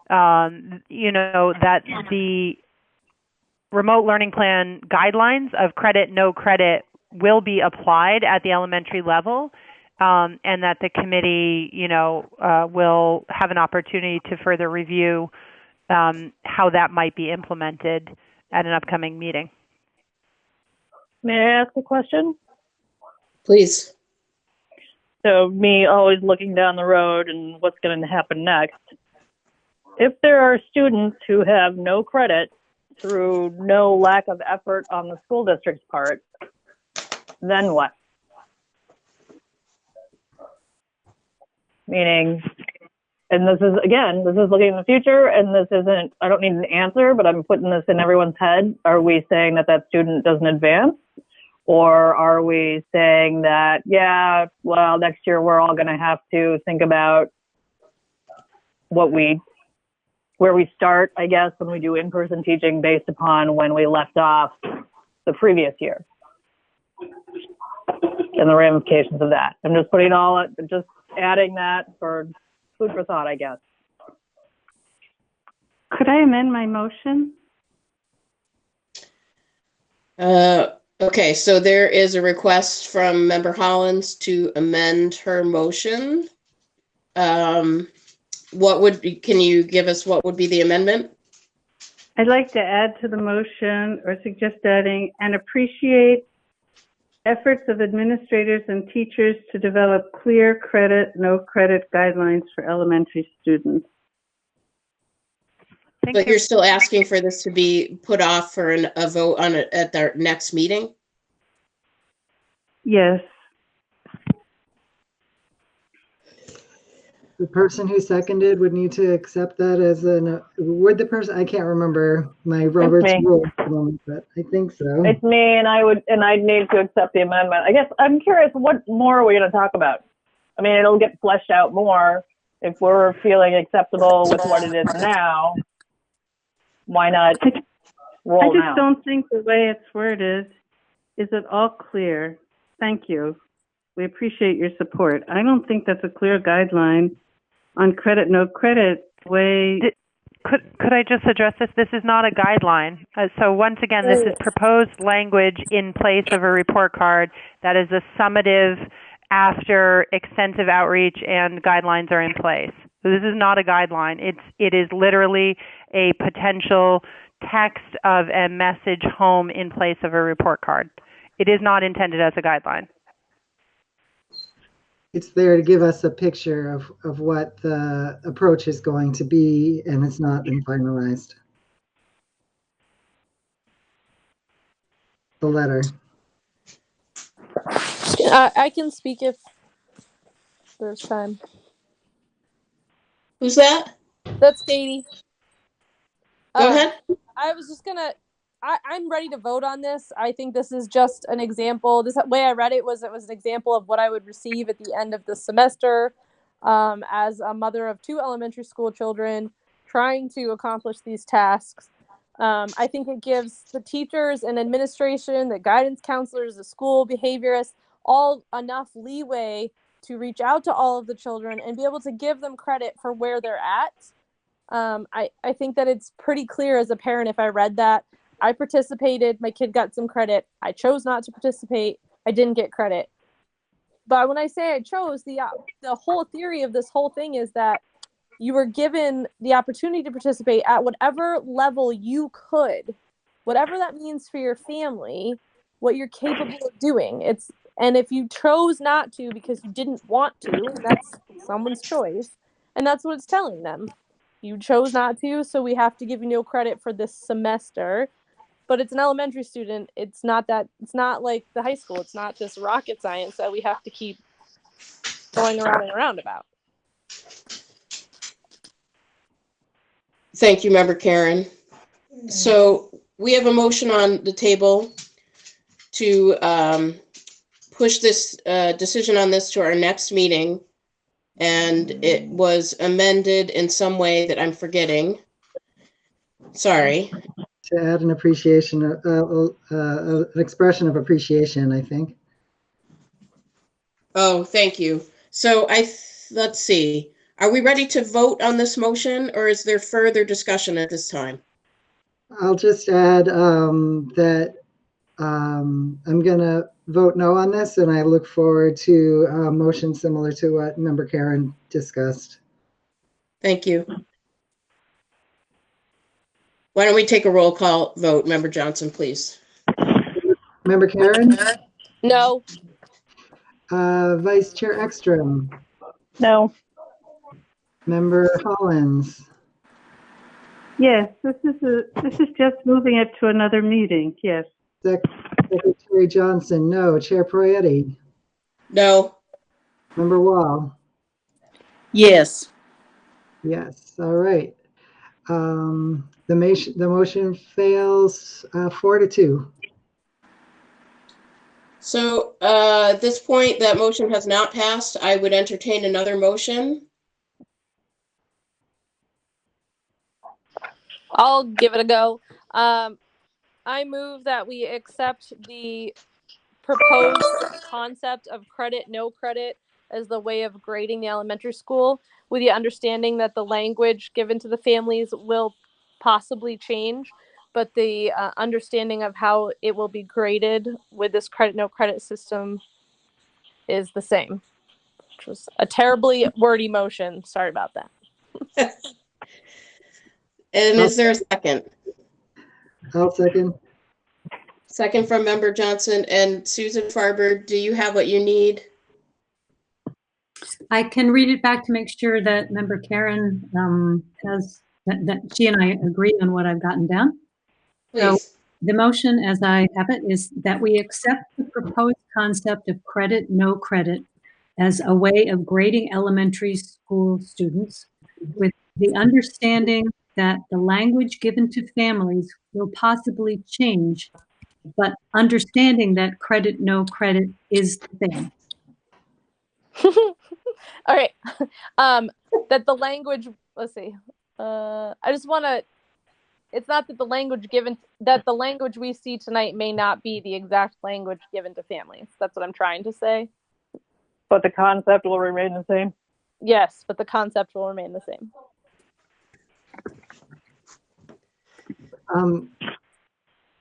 that the remote learning plan guidelines of credit, no credit will be applied at the elementary level, and that the committee, will have an opportunity to further review how that might be implemented at an upcoming meeting. May I ask a question? Please. So me always looking down the road and what's going to happen next. If there are students who have no credit through no lack of effort on the school district's part, then what? Meaning, and this is looking in the future, and this isn't, I don't need an answer, but I'm putting this in everyone's head. Are we saying that student doesn't advance? Or are we saying that, yeah, well, next year we're all going to have to think about where we start, I guess, when we do in-person teaching based upon when we left off the previous year and the ramifications of that. I'm just just adding that for food for thought, I guess. Could I amend my motion? Okay, so there is a request from Member Hollins to amend her motion. Can you give us what would be the amendment? I'd like to add to the motion, or suggest adding, and appreciate efforts of administrators and teachers to develop clear credit, no credit guidelines for elementary students. But you're still asking for this to be put off for a vote on it at their next meeting? Yes. The person who seconded would need to accept that as I can't remember my Robert's rule at the moment, but I think so. It's me, and I'd need to accept the amendment. I guess I'm curious, what more are we going to talk about? I mean, it'll get fleshed out more if we're feeling acceptable with what it is now. Why not roll now? I just don't think the way it's worded is at all clear. Thank you. We appreciate your support. I don't think that's a clear guideline on credit, no credit way. Could I just address this? This is not a guideline. So once again, this is proposed language in place of a report card that is a summative after extensive outreach and guidelines are in place. So this is not a guideline. It is literally a potential text of a message home in place of a report card. It is not intended as a guideline. It's there to give us a picture of what the approach is going to be, and it's not been finalized. The letter. I can speak if there's time. Who's that? That's Katie. Go ahead. I was just gonna. I'm ready to vote on this. I think this is just an example. This way I read it was an example of what I would receive at the end of the semester, as a mother of 2 elementary school children trying to accomplish these tasks. I think it gives the teachers and administration, the guidance counselors, the school behaviorists, all enough leeway to reach out to all of the children and be able to give them credit for where they're at. I think that it's pretty clear as a parent if I read that. I participated, my kid got some credit. I chose not to participate, I didn't get credit. But when I say I chose, the whole theory of this whole thing is that you were given the opportunity to participate at whatever level you could, whatever that means for your family, what you're capable of doing. And if you chose not to because you didn't want to, that's someone's choice. And that's what it's telling them. You chose not to, so we have to give you no credit for this semester. But it's an elementary student. It's not like the high school. It's not this rocket science that we have to keep going around and around about. Thank you, Member Karen. So we have a motion on the table to push this decision on this to our next meeting. And it was amended in some way that I'm forgetting. Sorry. To add an appreciation, an expression of appreciation, I think. Oh, thank you. So let's see. Are we ready to vote on this motion, or is there further discussion at this time? I'll just add that I'm going to vote no on this, and I look forward to a motion similar to what Member Karen discussed. Thank you. Why don't we take a roll call vote? Member Johnson, please. Member Karen? No. Vice Chair Ekstrom? No. Member Hollins? Yes, this is just moving it to another meeting. Yes. Secretary Johnson? No. Chair Proietti? No. Member Wall? Yes. Yes. All right. The motion fails 4-2. So at this point, that motion has not passed. I would entertain another motion. I'll give it a go. I move that we accept the proposed concept of credit, no credit as the way of grading the elementary school, with the understanding that the language given to the families will possibly change, but the understanding of how it will be graded with this credit, no credit system is the same. Which was a terribly wordy motion. Sorry about that. And is there a second? I'll second. Second from Member Johnson. And Susan Farber, do you have what you need? I can read it back to make sure that Member Karen has, that she and I agree on what I've gotten down. Please. So the motion as I have it is that we accept the proposed concept of credit, no credit as a way of grading elementary school students, with the understanding that the language given to families will possibly change, but understanding that credit, no credit is the thing. All right. That the language, let's see. I just want to it's not that the language we see tonight may not be the exact language given to families. That's what I'm trying to say. But the concept will remain the same? Yes, but the concept will remain the same.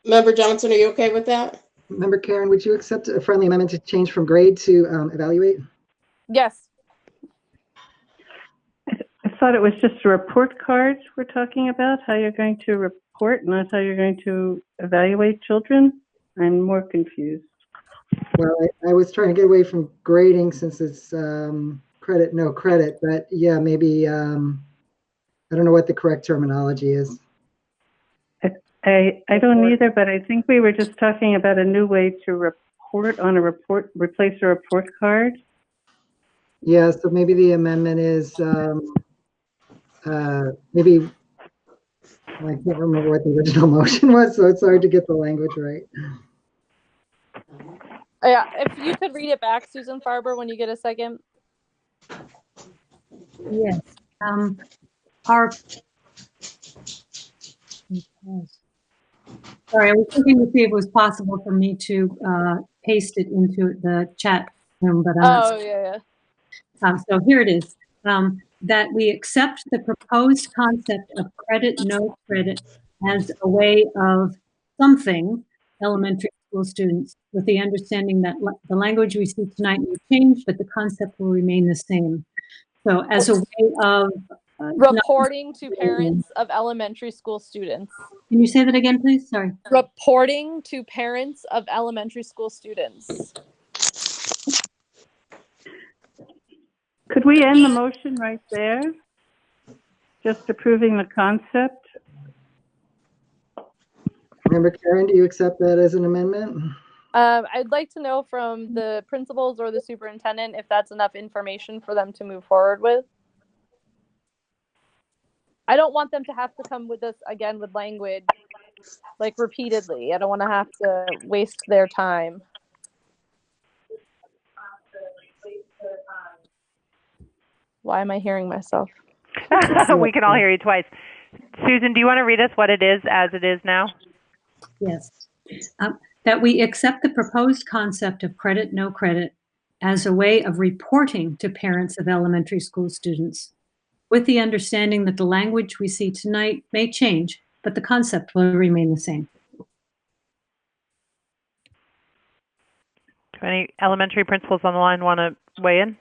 Member Johnson, are you okay with that? Member Karen, would you accept a friendly amendment to change from grade to evaluate? Yes. I thought it was just a report card we're talking about, how you're going to report, not how you're going to evaluate children. I'm more confused. Well, I was trying to get away from grading since it's credit, no credit, but yeah, maybe, I don't know what the correct terminology is. I don't either, but I think we were just talking about a new way to report on a report, replace a report card. Yeah, so maybe the amendment is maybe, I can't remember what the original motion was, so it's hard to get the language right. Yeah, if you could read it back, Susan Farber, when you get a second. Yes. Sorry, I was looking to see if it was possible for me to paste it into the chat room, but I'm not. Oh, yeah. So here it is. That we accept the proposed concept of credit, no credit as a way of something elementary school students, with the understanding that the language we see tonight will change, but the concept will remain the same. So as a way of reporting to parents of elementary school students. Can you say that again, please? Sorry. Reporting to parents of elementary school students. Could we end the motion right there? Just approving the concept? Member Karen, do you accept that as an amendment? I'd like to know from the principals or the superintendent if that's enough information for them to move forward with. I don't want them to have to come with us again with language, like repeatedly. I don't want to have to waste their time. Why am I hearing myself? We can all hear you twice. Susan, do you want to read us what it is as it is now? Yes. That we accept the proposed concept of credit, no credit as a way of reporting to parents of elementary school students, with the understanding that the language we see tonight may change, but the concept will remain the same. Do any elementary principals on the line want to weigh in?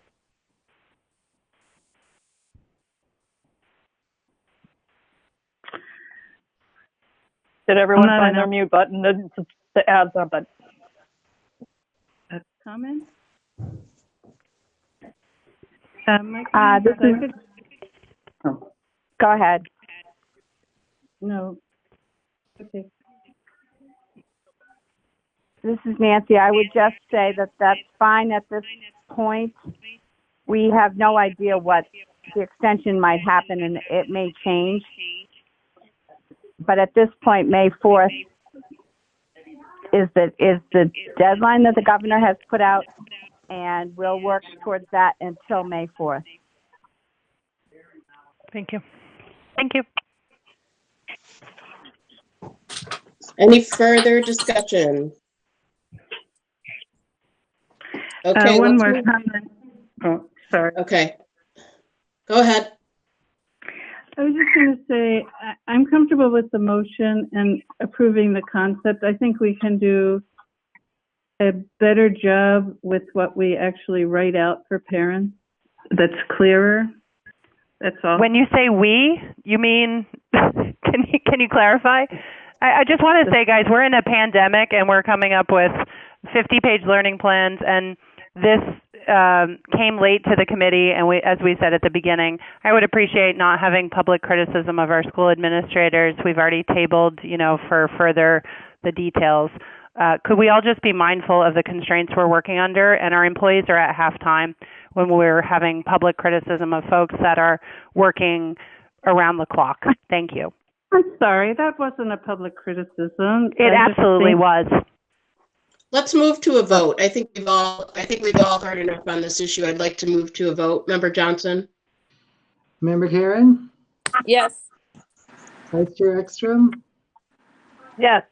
Did everyone find their mute button to add something? A comment? Go ahead. No. Okay. This is Nancy. I would just say that that's fine at this point. We have no idea what the extension might happen, and it may change. But at this point, May 4th is the deadline that the governor has put out, and we'll work towards that until May 4th. Thank you. Thank you. Any further discussion? Okay. One more comment. Oh, sorry. Okay. Go ahead. I was just going to say, I'm comfortable with the motion and approving the concept. I think we can do a better job with what we actually write out for parents that's clearer. That's all. When you say we, you mean, can you clarify? I just want to say, guys, we're in a pandemic and we're coming up with 50-page learning plans, and this came late to the committee, and as we said at the beginning, I would appreciate not having public criticism of our school administrators. We've already tabled, for further the details. Could we all just be mindful of the constraints we're working under, and our employees are at halftime when we're having public criticism of folks that are working around the clock. Thank you. I'm sorry, that wasn't a public criticism. It absolutely was. Let's move to a vote. I think we've all heard enough on this issue. I'd like to move to a vote. Member Johnson? Member Karen? Yes. Vice Chair Ekstrom, Yes.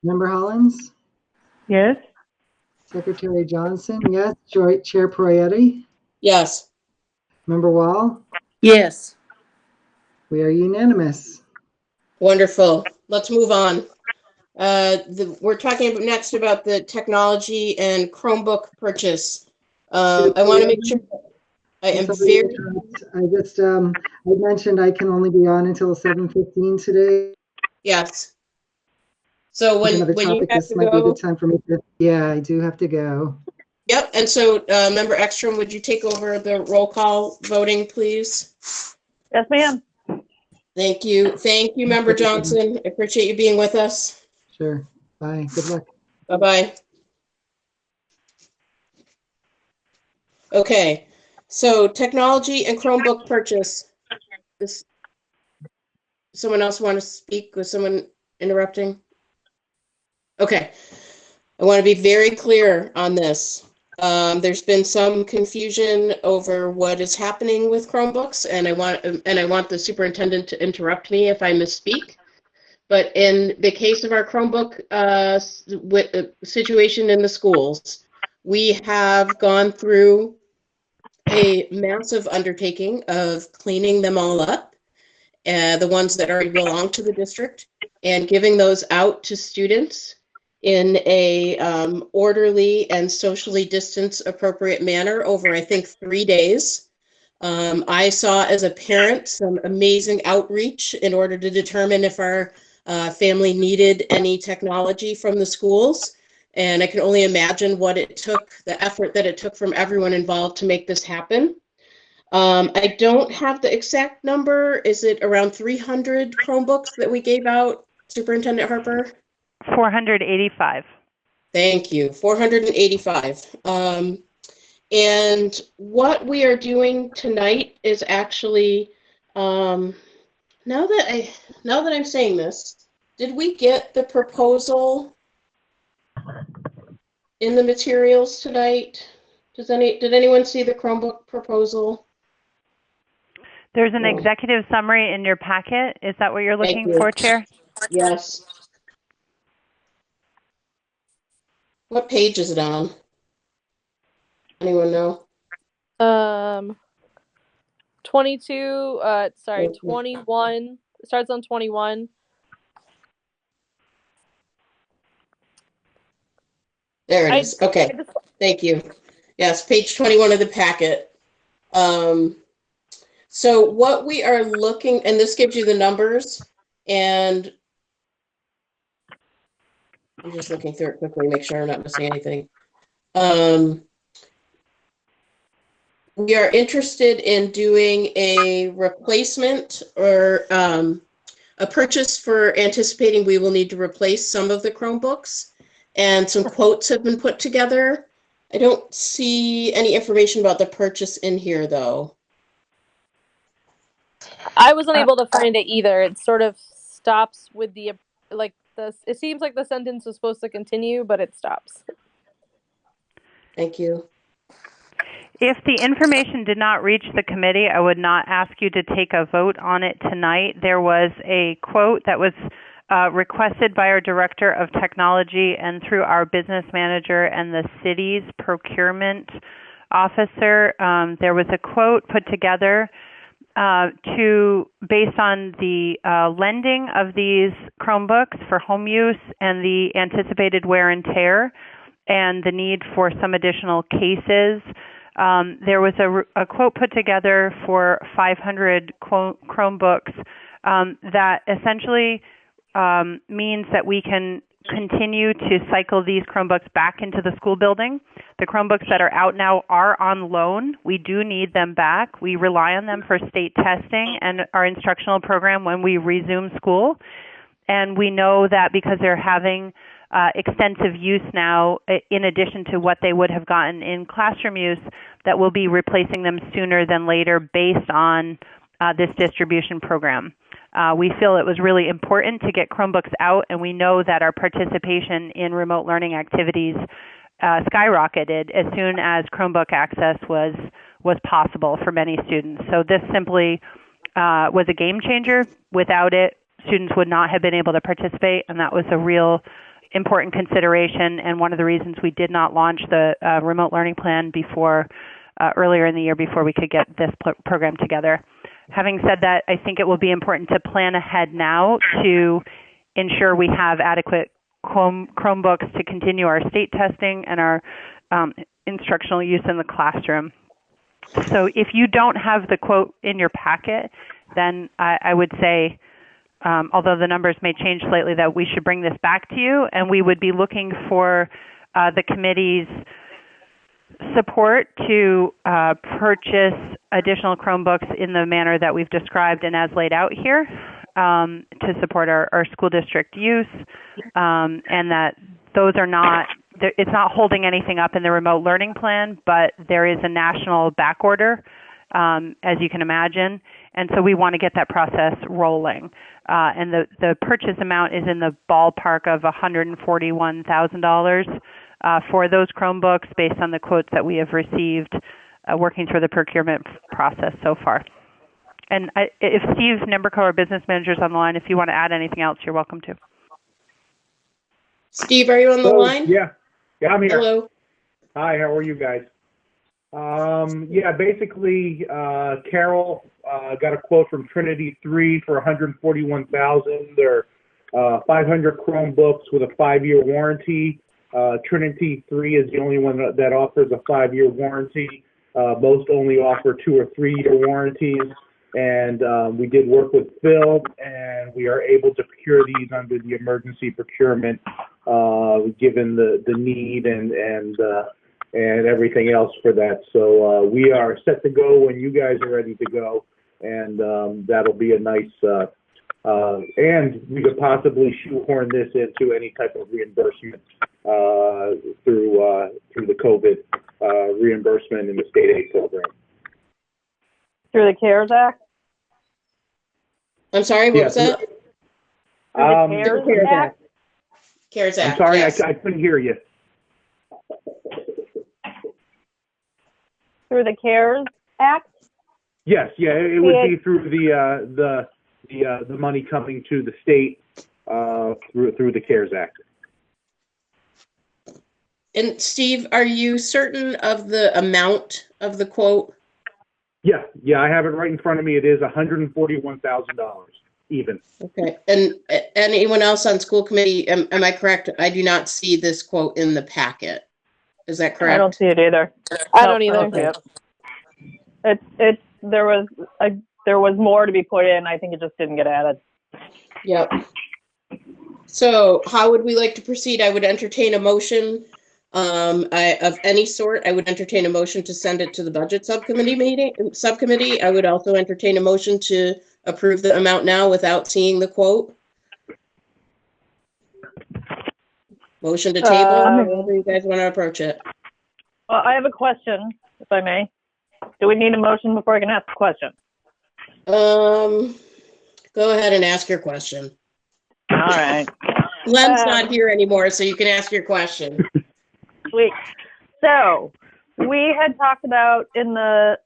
Member Hollins, Yes. Secretary Johnson, yes. Chair Poyetti, Yes. Member Wall, Yes. we are unanimous. Wonderful. Let's move on. We're talking next about the technology and Chromebook purchase. I want to make sure I am very. I mentioned I can only be on until 7:15 today. Yes. So when Another you topic, have this to might be a go. good time for me to, yeah, I do have to go. Yep. And so, Member Ekstrom, would you take over the roll call voting, please? Yes, ma'am. Thank you. Thank you, Member Johnson. I appreciate you being with us. Sure. Bye. Good luck. Bye-bye. Okay. So technology and Chromebook purchase. Someone else want to speak? Was someone interrupting? Okay. I want to be very clear on this. There's been some confusion over what is happening with Chromebooks, and I want the superintendent to interrupt me if I misspeak. But in the case of our Chromebook situation in the schools, we have gone through a massive undertaking of cleaning them all up, the ones that already belong to the district, and giving those out to students in a orderly and socially distance appropriate manner over, I think, 3 days. I saw as a parent some amazing outreach in order to determine if our family needed any technology from the schools. And I can only imagine what it took, the effort that it took from everyone involved to make this happen. I don't have the exact number. Is it around 300 Chromebooks that we gave out, Superintendent Harper? 485. Thank you. 485. And what we are doing tonight is actually, now that I'm saying this, did we get the proposal in the materials tonight? Did anyone see the Chromebook proposal? There's an executive summary in your packet. Is that what you're looking for, Chair? Yes. What page is it on? Anyone know? 22, sorry, 21. It starts on 21. There it is. Okay. Thank you. Yes, page 21 of the packet. So what we are looking, and this gives you the numbers, and I'm just looking through it quickly, make sure I'm not missing anything. We are interested in doing a replacement or a purchase for anticipating we will need to replace some of the Chromebooks, and some quotes have been put together. I don't see any information about the purchase in here, though. I wasn't able to find it either. It sort of stops with it seems like the sentence was supposed to continue, but it stops. Thank you. If the information did not reach the committee, I would not ask you to take a vote on it tonight. There was a quote that was requested by our Director of Technology and through our business manager and the city's procurement officer. There was a quote put together based on the lending of these Chromebooks for home use and the anticipated wear and tear and the need for some additional cases. There was a quote put together for 500 Chromebooks that essentially means that we can continue to cycle these Chromebooks back into the school building. The Chromebooks that are out now are on loan. We do need them back. We rely on them for state testing and our instructional program when we resume school. And we know that because they're having extensive use now, in addition to what they would have gotten in classroom use, that we'll be replacing them sooner than later based on this distribution program. We feel it was really important to get Chromebooks out, and we know that our participation in remote learning activities skyrocketed as soon as Chromebook access was possible for many students. So this simply was a game changer. Without it, students would not have been able to participate, and that was a real important consideration and one of the reasons we did not launch the remote learning plan before earlier in the year before we could get this program together. Having said that, I think it will be important to plan ahead now to ensure we have adequate Chromebooks to continue our state testing and our instructional use in the classroom. So if you don't have the quote in your packet, then I would say, although the numbers may change slightly, that we should bring this back to you, and we would be looking for the committee's support to purchase additional Chromebooks in the manner that we've described and as laid out here to support our school district use, and that those are not, it's not holding anything up in the remote learning plan, but there is a national back order, as you can imagine, and so we want to get that process rolling. And the purchase amount is in the ballpark of $141,000 for those Chromebooks based on the quotes that we have received working through the procurement process so far. And if Steve Nemberko, our business manager, is on the line, if you want to add anything else, you're welcome to. Steve, are you on the line? Yeah, I'm here. Hello. Hi, how are you guys? Yeah, basically, Carol got a quote from Trinity 3 for $141,000. They're 500 Chromebooks with a 5-year warranty. Trinity 3 is the only one that offers a 5-year warranty. Most only offer 2 or 3-year warranties. And we did work with Phil, and we are able to procure these under the emergency procurement, given the need and everything else for that. So we are set to go when you guys are ready to go, and that'll be a nice. And we could possibly shoehorn this into any type of reimbursement through the COVID reimbursement in the state aid program. Through the CARES Act? I'm sorry, what was that? CARES Act? CARES Act. I'm sorry, yes. I couldn't hear you. Through the CARES Act? Yes, yeah, it would be through the money coming to the state through the CARES Act. And Steve, are you certain of the amount of the quote? Yeah, I have it right in front of me. It is $141,000 even. Okay. And anyone else on school committee? Am I correct? I do not see this quote in the packet. Is that correct? I don't see it either. I don't either. There was more to be put in. I think it just didn't get added. Yep. So how would we like to proceed? I would entertain a motion of any sort. I would entertain a motion to send it to the budget subcommittee. I would also entertain a motion to approve the amount now without seeing the quote. Motion to table, however you guys want to approach it. I have a question, if I may. Do we need a motion before I can ask a question? Go ahead and ask your question. All right. Len's not here anymore, so you can ask your question. Sweet. So we had talked about in the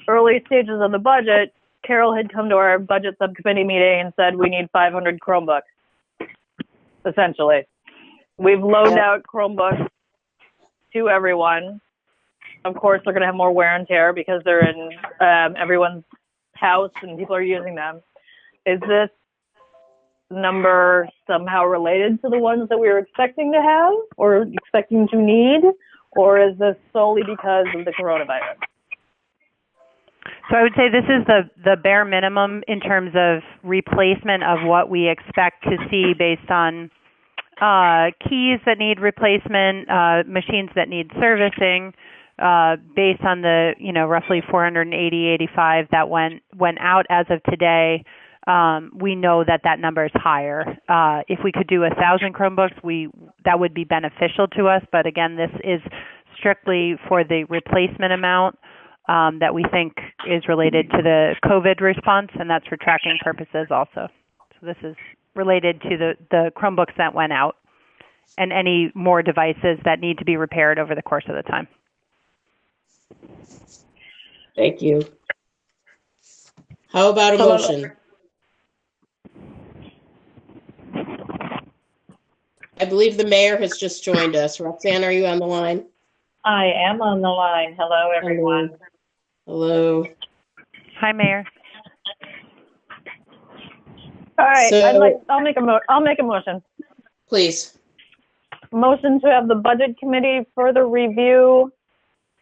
early stages of the budget, Carol had come to our budget subcommittee meeting and said we need 500 Chromebooks, essentially. We've loaned out Chromebooks to everyone. Of course, they're going to have more wear and tear because they're in everyone's house and people are using them. Is this number somehow related to the ones that we were expecting to have or expecting to need, or is this solely because of the coronavirus? So I would say this is the bare minimum in terms of replacement of what we expect to see based on keys that need replacement, machines that need servicing, based on the roughly 85 that went out as of today. We know that number is higher. If we could do 1,000 Chromebooks, that would be beneficial to us. But again, this is strictly for the replacement amount that we think is related to the COVID response, and that's for tracking purposes also. So this is related to the Chromebooks that went out and any more devices that need to be repaired over the course of the time. Thank you. How about a motion? I believe the mayor has just joined us. Roxanne, are you on the line? I am on the line. Hello, everyone. Hello. Hi, Mayor. All right, So- I'll make a motion. Please. Motion to have the budget committee further review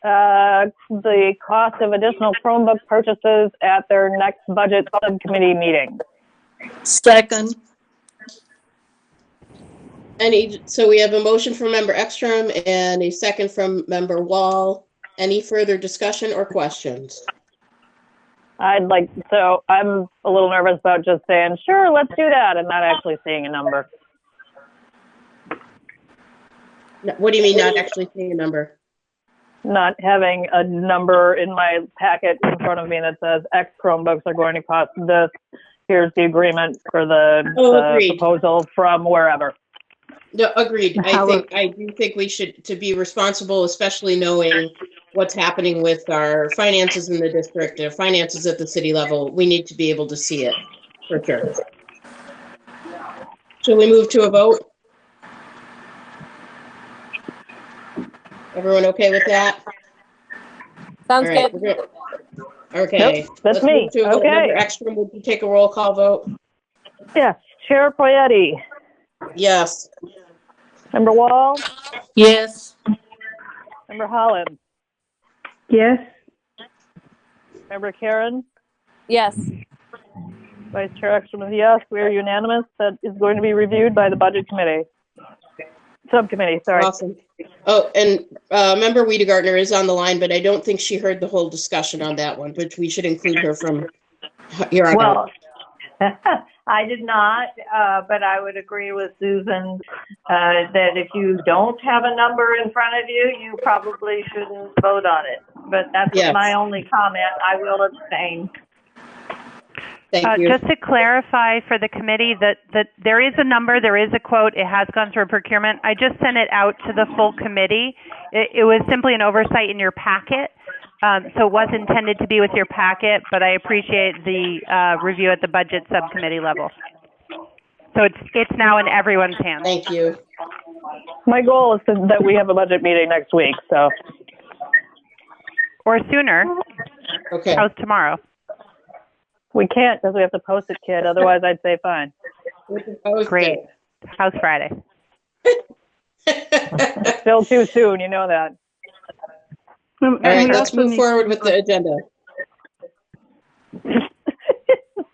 the cost of additional Chromebook purchases at their next budget subcommittee meeting. Second. So we have a motion from Member Ekstrom and a second from Member Wall. Any further discussion or questions? I'm a little nervous about just saying, sure, let's do that, and not actually seeing a number. What do you mean not actually seeing a number? Not having a number in my packet in front of me that says X Chromebooks are going to cost this. Here's the agreement for the proposal from wherever. No, agreed. I do think we should, to be responsible, especially knowing what's happening with our finances in the district, our finances at the city level, we need to be able to see it, for sure. Shall we move to a vote? Everyone okay with that? Sounds right, good. Okay. Yep, that's Let's me. move to a vote. Okay. Member Ekstrom, would you take a roll call vote? Yes. Chair Poyetti. Yes. Member Wall. Yes. Member Holland. Yes. Member Karen. Yes. Vice Chair Ekstrom is yes. We are unanimous. That is going to be reviewed by the budget committee. Subcommittee, sorry. Awesome. Oh, and Member Wiedegartner is on the line, but I don't think she heard the whole discussion on that one, but we should include her from here on out. I did not, but I would agree with Susan that if you don't have a number in front of you, you probably shouldn't vote on it. But that's my only comment. I will abstain. Thank you. Just to clarify for the committee that there is a number, there is a quote, it has gone through procurement. I just sent it out to the full committee. It was simply an oversight in your packet. So it was intended to be with your packet, but I appreciate the review at the budget subcommittee level. So it's now in everyone's hands. Thank you. My goal is that we have a budget meeting next week, so. Or sooner. Okay. How's tomorrow? We can't because we have to post it, kid. Otherwise, I'd say fine. Great. How's Friday? Still too soon, you know that. All right, let's move forward with the agenda.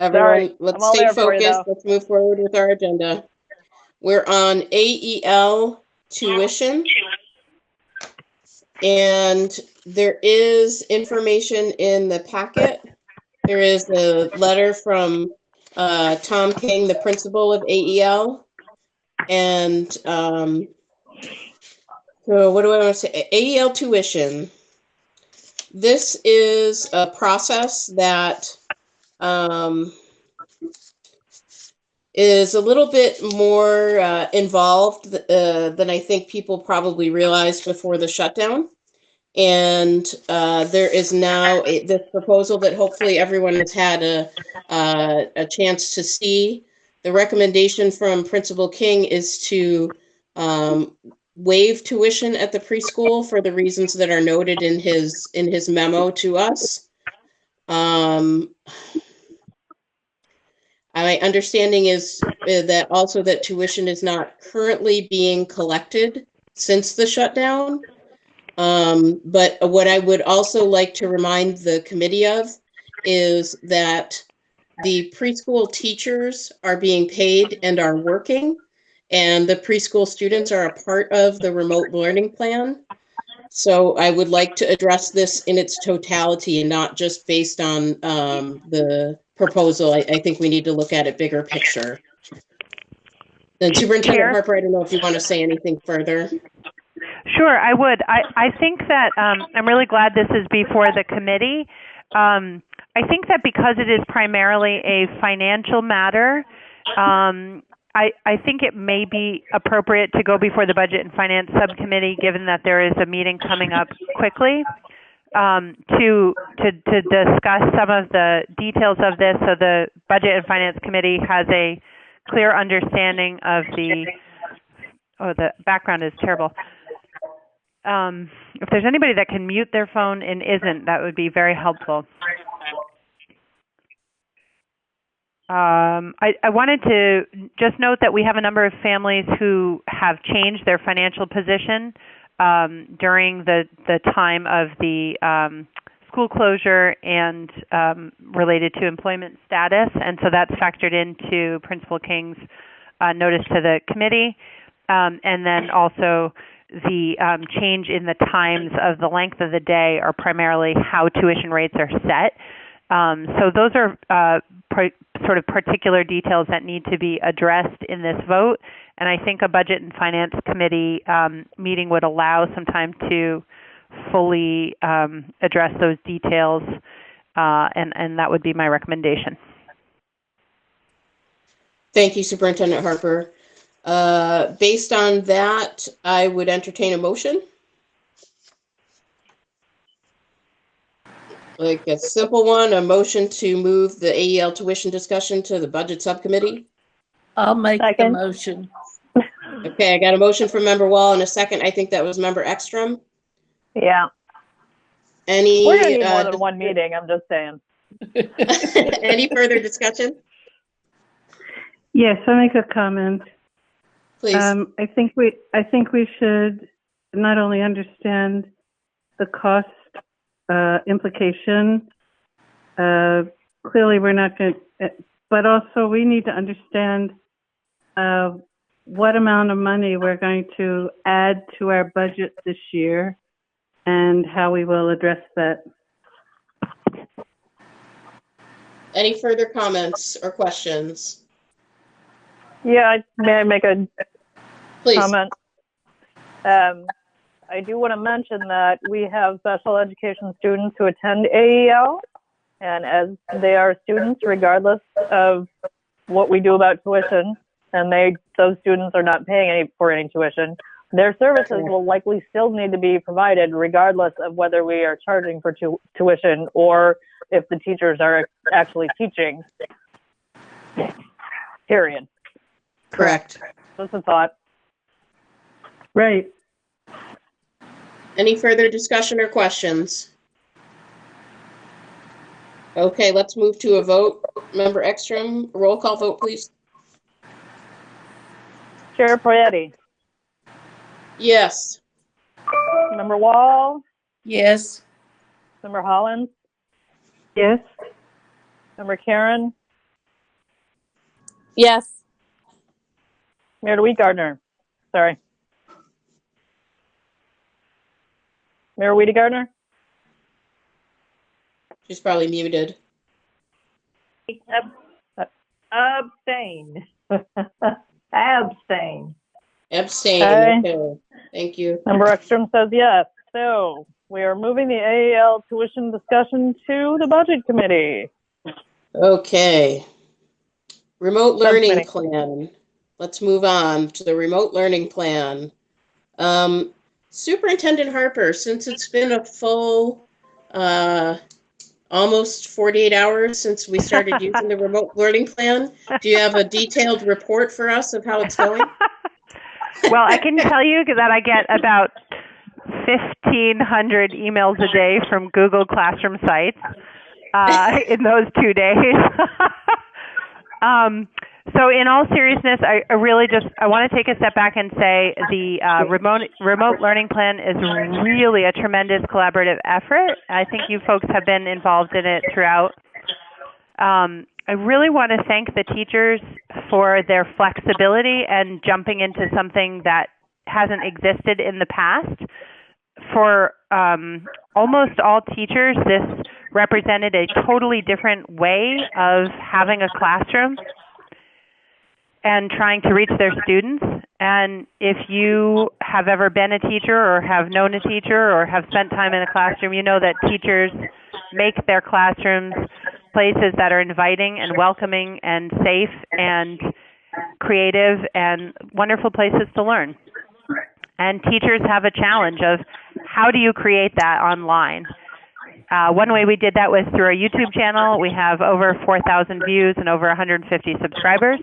Everyone, let's stay focused. Let's move forward with our agenda. We're on AEL tuition. And there is information in the packet. There is a letter from Tom King, the principal of AEL. And so what do I want to say? AEL tuition. This is a process that is a little bit more involved than I think people probably realized before the shutdown. And there is now this proposal that hopefully everyone has had a chance to see. The recommendation from Principal King is to waive tuition at the preschool for the reasons that are noted in his memo to us. My understanding is that also that tuition is not currently being collected since the shutdown. But what I would also like to remind the committee of is that the preschool teachers are being paid and are working, and the preschool students are a part of the remote learning plan. So I would like to address this in its totality and not just based on the proposal. I think we need to look at it bigger picture. Then Superintendent Harper, I don't know if you want to say anything further. Sure, I would. I think that I'm really glad this is before the committee. I think that because it is primarily a financial matter, I think it may be appropriate to go before the Budget and Finance Subcommittee, given that there is a meeting coming up quickly. to discuss some of the details of this, so the Budget and Finance Committee has a clear understanding of the. Oh, the background is terrible. If there's anybody that can mute their phone and isn't, that would be very helpful. I wanted to just note that we have a number of families who have changed their financial position during the time of the school closure and related to employment status, and so that's factored into Principal King's notice to the committee, and then also the change in the times of the length of the day are primarily how tuition rates are set. So those are sort of particular details that need to be addressed in this vote, and I think a Budget and Finance Committee meeting would allow some time to fully address those details, and that would be my recommendation. Thank you, Superintendent Harper. Based on that, I would entertain a motion. Like a simple one, a motion to move the AEL tuition discussion to the budget subcommittee. I'll make the motion. Okay, I got a motion from Member Wall and a second. I think that was Member Ekstrom. Yeah. Any? We're gonna need more than one meeting. I'm just saying. Any further discussion? Yes, I'll make a comment. Please. I think we should not only understand the cost implication. Clearly, we're not going to, but also we need to understand what amount of money we're going to add to our budget this year and how we will address that. Any further comments or questions? Yeah, may I make a Please. comment? I do want to mention that we have special education students who attend AEL, and as they are students, regardless of what we do about tuition, and those students are not paying for any tuition, their services will likely still need to be provided regardless of whether we are charging for tuition or if the teachers are actually teaching. Period. Correct. That's a thought. Right. Any further discussion or questions? Okay, let's move to a vote. Member Ekstrom, roll call vote, please. Chair Poyetti. Yes. Member Wall. Yes. Member Hollins. Yes. Member Karen. Yes. Mayor DeWitt Gardner. Sorry. Mayor Weedy Gardner? She's probably muted. Abstain. Abstain. Abstain. Okay. Thank you. Member Ekstrom says yes. So we are moving the AEL tuition discussion to the Budget Committee. Okay. Remote learning plan. Let's move on to the remote learning plan. Superintendent Harper, since it's been a full almost 48 hours since we started using the remote learning plan, do you have a detailed report for us of how it's going? Well, I can tell you that I get about 1,500 emails a day from Google Classroom sites in those 2 days. So in all seriousness, I really I want to take a step back and say the remote learning plan is really a tremendous collaborative effort. I think you folks have been involved in it throughout. I really want to thank the teachers for their flexibility and jumping into something that hasn't existed in the past. For almost all teachers, this represented a totally different way of having a classroom and trying to reach their students. And if you have ever been a teacher or have known a teacher or have spent time in a classroom, you know that teachers make their classrooms places that are inviting and welcoming and safe and creative and wonderful places to learn. And teachers have a challenge of how do you create that online? One way we did that was through our YouTube channel. We have over 4,000 views and over 150 subscribers.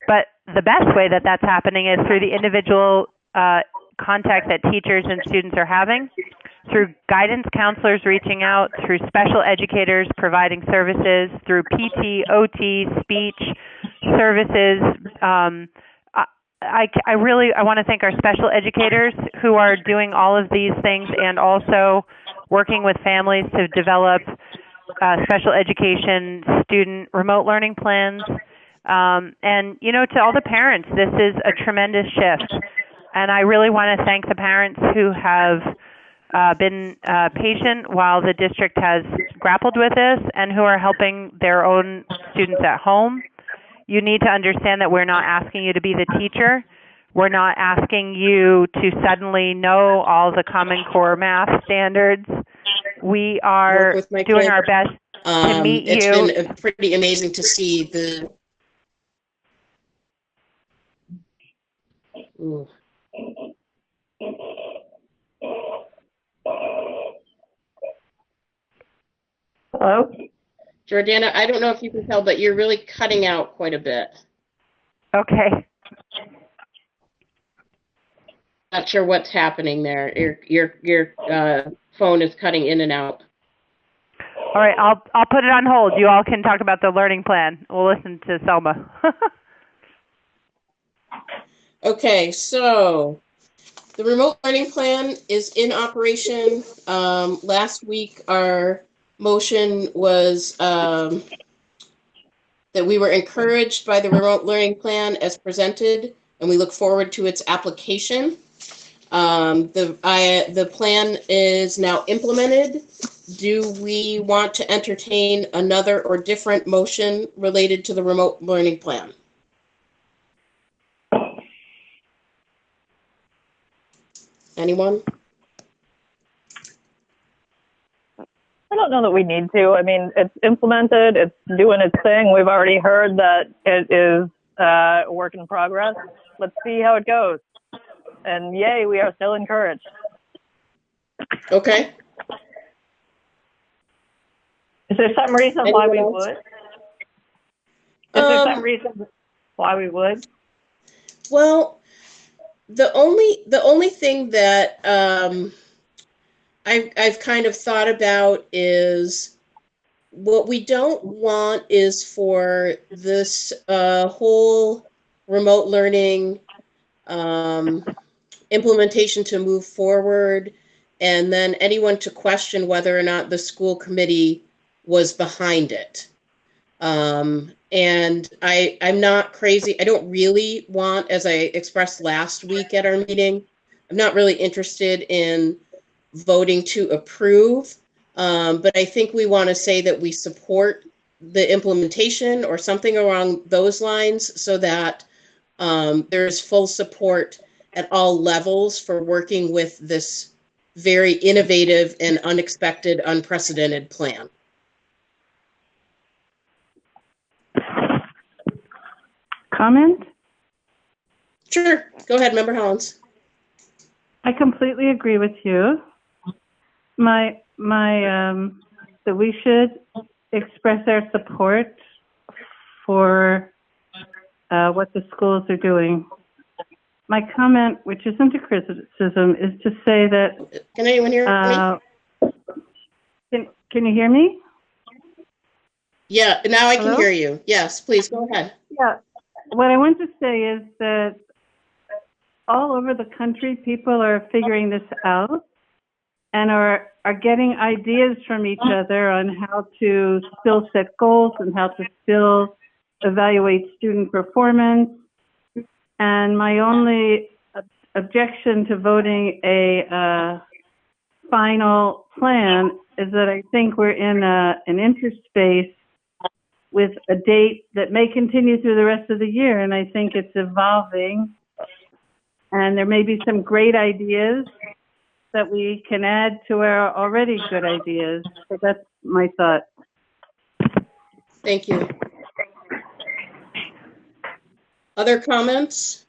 But the best way that that's happening is through the individual contact that teachers and students are having, through guidance counselors reaching out, through special educators providing services, through PT, OT, speech services. I want to thank our special educators who are doing all of these things and also working with families to develop special education student remote learning plans. And, you know, to all the parents, this is a tremendous shift. And I really want to thank the parents who have been patient while the district has grappled with this and who are helping their own students at home. You need to understand that we're not asking you to be the teacher. We're not asking you to suddenly know all the Common Core math standards. We are doing our best to meet you. It's been pretty amazing to see the... Ooh. Hello? Jordana, I don't know if you can tell, but you're really cutting out quite a bit. Okay. Not sure what's happening there. Your phone is cutting in and out. All right, I'll put it on hold. You all can talk about the learning plan. We'll listen to Selma. Okay, so the remote learning plan is in operation. Last week, our motion was that we were encouraged by the remote learning plan as presented, and we look forward to its application. The plan is now implemented. Do we want to entertain another or different motion related to the remote learning plan? Anyone? I don't know that we need to. I mean, it's implemented. It's doing its thing. We've already heard that it is a work in progress. Let's see how it goes. And yay, we are still encouraged. Okay. Is there some reason why we would? Is there some reason why we would? Well, the only thing that I've kind of thought about is what we don't want is for this whole remote learning implementation to move forward, and then anyone to question whether or not the school committee was behind it. And I'm not crazy. I don't really want, as I expressed last week at our meeting, I'm not really interested in voting to approve. But I think we want to say that we support the implementation or something along those lines so that there's full support at all levels for working with this very innovative and unexpected, unprecedented plan. Comment? Sure. Go ahead, Member Hollins. I completely agree with you. That we should express our support for what the schools are doing. My comment, which isn't a criticism, is to say that. Can anyone hear me? Can you hear me? Yeah, now I can Hello? hear you. Yes, please go ahead. Yeah. What I want to say is that all over the country, people are figuring this out and are getting ideas from each other on how to still set goals and how to still evaluate student performance. And my only objection to voting a final plan is that I think we're in an interspace with a date that may continue through the rest of the year, and I think it's evolving. And there may be some great ideas that we can add to our already good ideas. So that's my thought. Thank you. Other comments?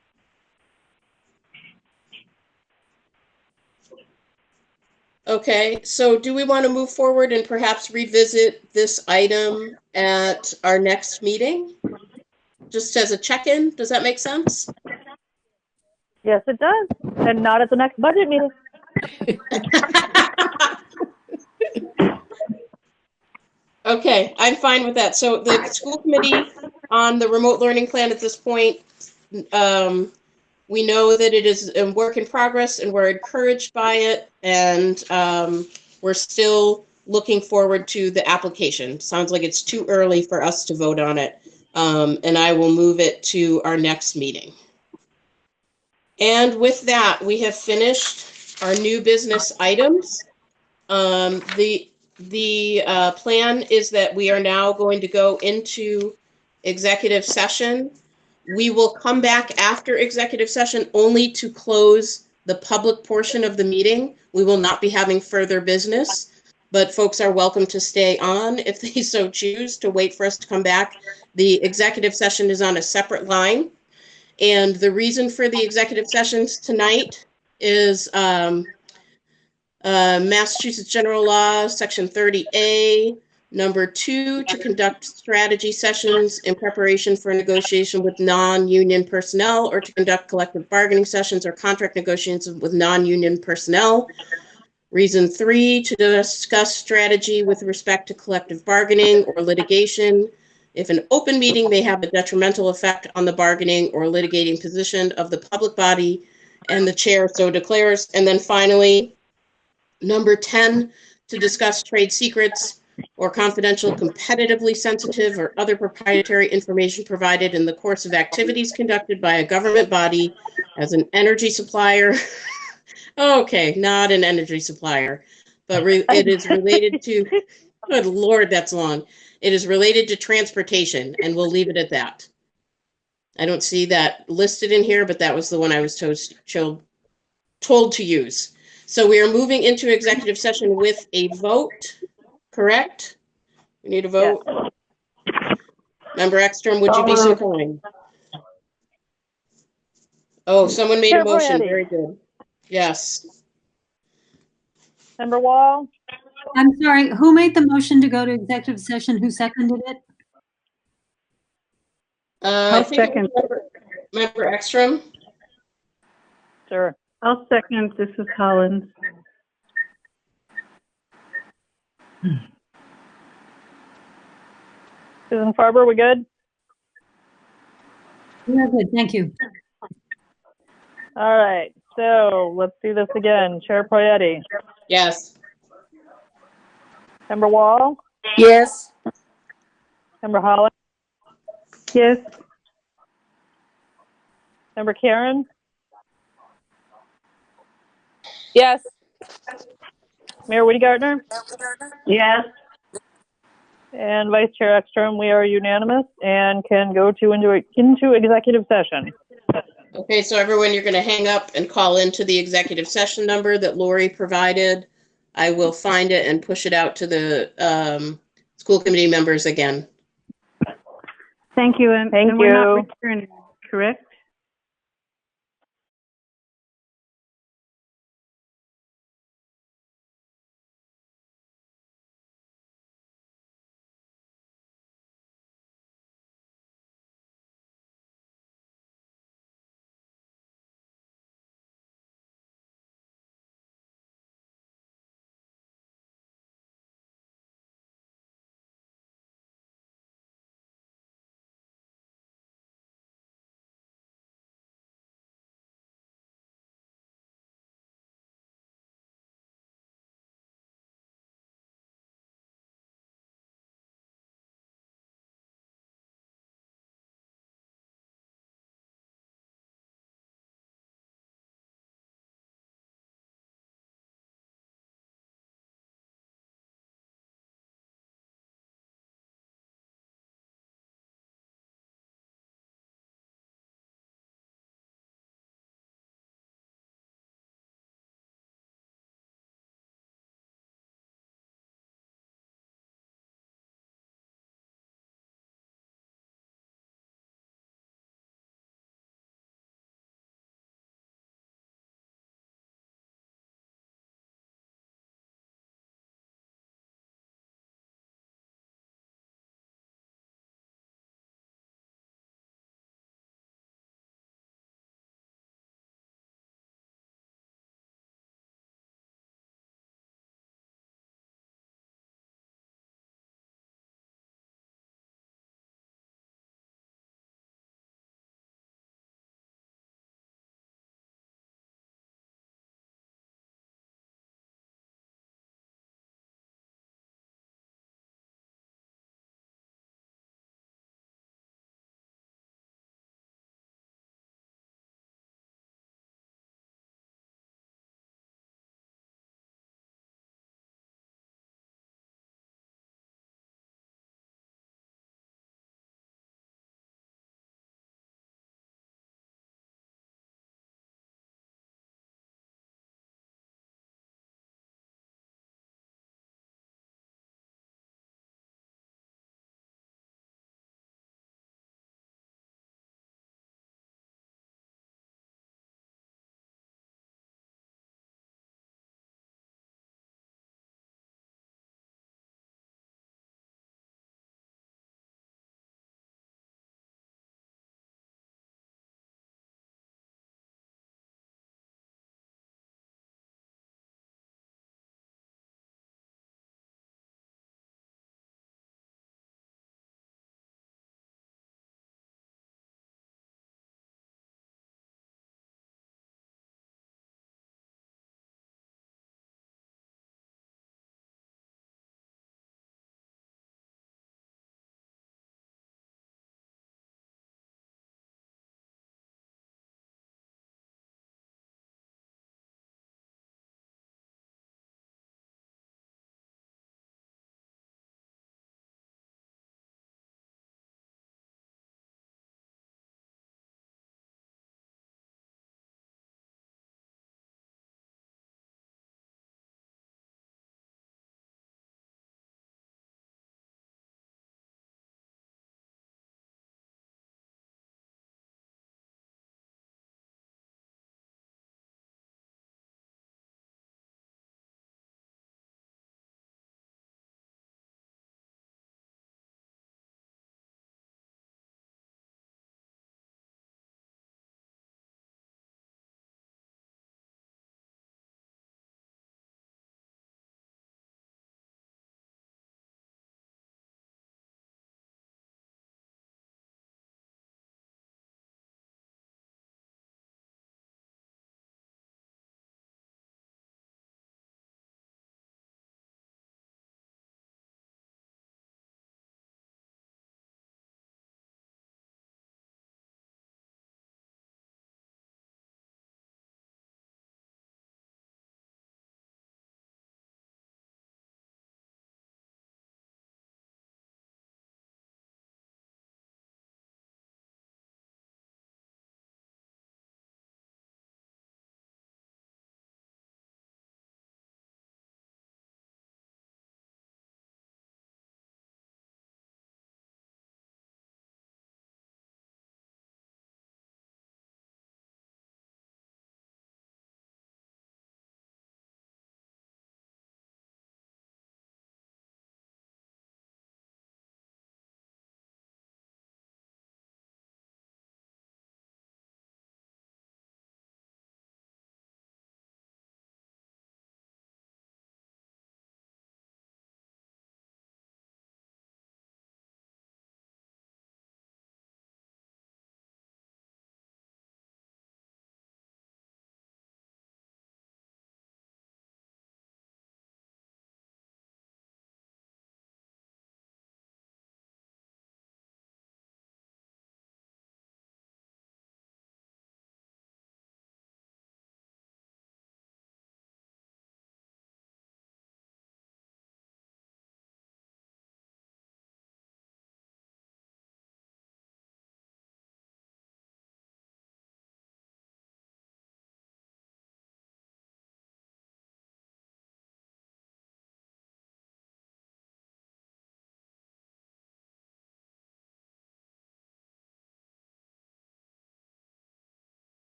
Okay, so do we want to move forward and perhaps revisit this item at our next meeting? Just as a check-in, does that make sense? Yes, it does. And not at the next budget meeting. Okay, I'm fine with that. So the school committee on the remote learning plan at this point, we know that it is a work in progress and we're encouraged by it, and we're still looking forward to the application. Sounds like it's too early for us to vote on it, and I will move it to our next meeting. And with that, we have finished our new business items. The plan is that we are now going to go into executive session. We will come back after executive session only to close the public portion of the meeting. We will not be having further business, but folks are welcome to stay on if they so choose to wait for us to come back. The executive session is on a separate line. And the reason for the executive sessions tonight is Massachusetts General Law, Section 30A, number 2, to conduct strategy sessions in preparation for negotiation with non-union personnel or to conduct collective bargaining sessions or contract negotiations with non-union personnel. Reason 3, to discuss strategy with respect to collective bargaining or litigation if an open meeting may have a detrimental effect on the bargaining or litigating position of the public body and the chair so declares. And then finally, number 10, to discuss trade secrets or confidential, competitively sensitive, or other proprietary information provided in the course of activities conducted by a government body as an energy supplier. Okay, not an energy supplier, but it is related to, good Lord, that's long. It is related to transportation, and we'll leave it at that. I don't see that listed in here, but that was the one I was told to use. So we are moving into executive session with a vote, correct? We need a vote. Yes. Member Ekstrom, would you be so kind? Oh, someone made a motion. Very good. Yes. Member Wall? I'm sorry, who made the motion to go to executive session? Who seconded it? I think second. Member Ekstrom? Sure. I'll second. This is Collins. Susan Farber, we good? Yeah, good. Thank you. All right. So let's do this again. Chair Poyetti? Yes. Member Wall? Yes. Member Holland? Yes. Member Karen? Yes. Mayor Woody Gardner? Yes. And Vice Chair Ekstrom, we are unanimous and can go into executive session. Okay, so everyone, you're going to hang up and call into the executive session number that Lori provided. I will find it and push it out to the school committee members again. Thank you. And we're not returning, correct?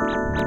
Yeah.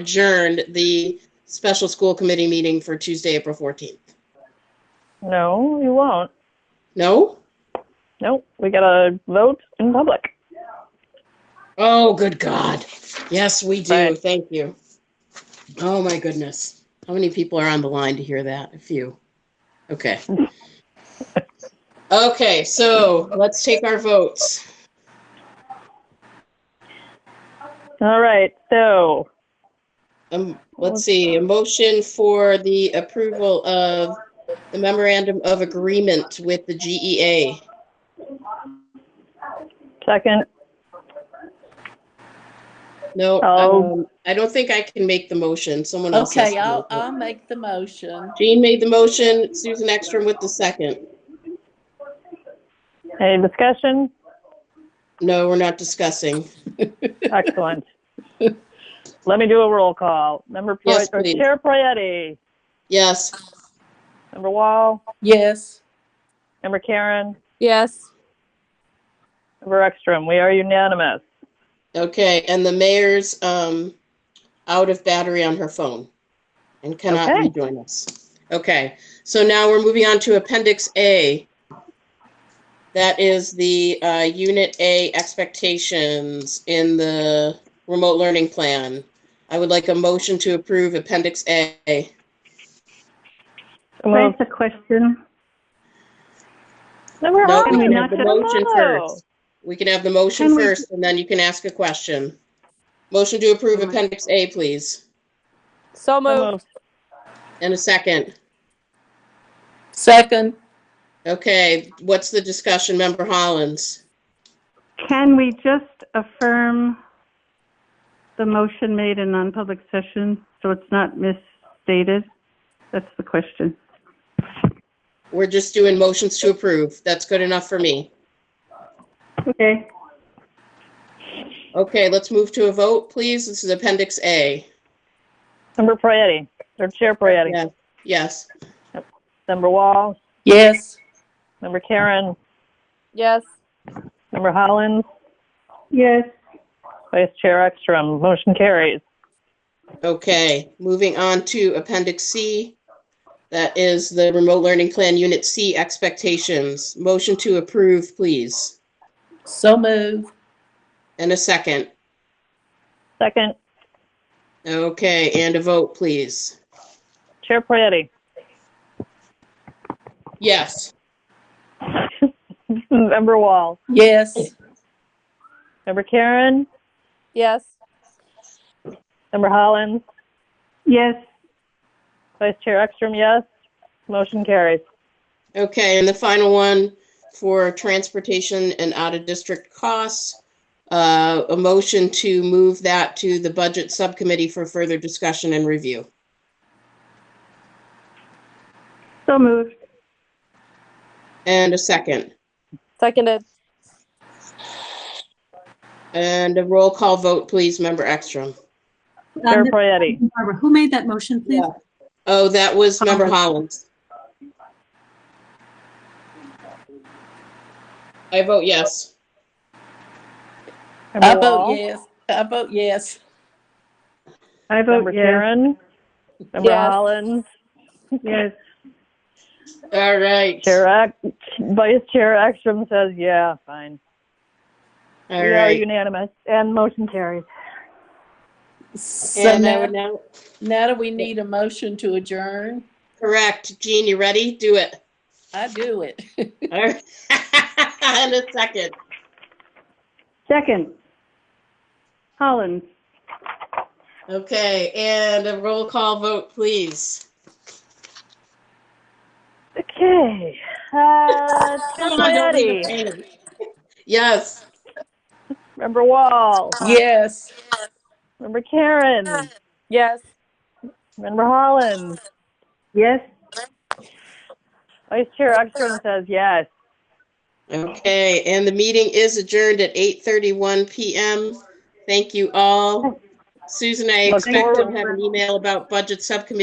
adjourned the special school committee meeting for Tuesday, April 14th? No, you won't. No? Nope. We got to vote in public. Oh, good God. Yes, we do. Right. Thank you. Oh, my goodness. How many people are on the line to hear that? A few. Okay. Okay, so let's take our votes. All right. So Let's see, a motion for the approval of the memorandum of agreement with the GEA. second. No, I don't think I can make the motion. Someone else has Okay, to make it. I'll make the motion. Jean made the motion, Susan Ekstrom with the second. Any discussion? No, we're not discussing. Excellent. Let me do a roll call. Yes, please. Chair Prietti. Yes. Member Wall. Yes. Member Karen. Yes. Member Ekstrom. We are unanimous. Okay, and the mayor's out of battery on her phone and cannot rejoin us. Okay, so now we're moving on to Appendix A. That is the Unit A expectations in the remote learning plan. I would like a motion to approve Appendix A. Raise a question. No, we can have the motion first. We can have the motion first, and then you can ask a question. Motion to approve Appendix A, please. So moved. And a second. Second. Okay, what's the discussion, Member Hollins? Can we just affirm the motion made in non-public session so it's not misstated? That's the question. We're just doing motions to approve. That's good enough for me. Okay. Okay, let's move to a vote, please. This is Appendix A. Member Prietti, or Chair Prietti. Yes. Yes. Yep. Member Wall. Yes. Member Karen. Yes. Member Hollins. Yes. Vice Chair Ekstrom. Motion carries. Okay, moving on to Appendix C. That is the Remote Learning Plan Unit C expectations. Motion to approve, please. So moved. And a second. Second. Okay, and a vote, please. Chair Prietti. Yes. Member Wall. Yes. Member Karen. Yes. Member Hollins. Yes. Vice Chair Ekstrom, yes. Motion carries. Okay, and the final one for transportation and out-of-district costs, a motion to move that to the budget subcommittee for further discussion and review. So moved. And a second. Seconded. And a roll call vote, please, Member Ekstrom. Chair Prietti. Barbara, who made that motion, please? Yeah. Oh, that was Member Hollins. I vote yes. Member I vote Wall. yes. I vote yes. I vote Member yes. Karen. Member Yes. Hollins. Yes. All right. Vice Chair Ekstrom says, yeah, fine. All We are right. unanimous and motion carries. So And I now, would now, now do we need a motion to adjourn? correct. Jean, you ready? Do it. I do it. All right. And a second. Second. Hollins. Okay, and a roll call vote, please. Okay. Chair Come on, don't leave Prietti. it hanging. Yes. Member Wall. Yes. Member Karen. Yes. Member Hollins. Yes. Vice Chair Ekstrom says yes. Okay, and the meeting is adjourned at 8:31 p.m. Thank you all. Susan, I Look expect to forward- have an email about budget subcommittee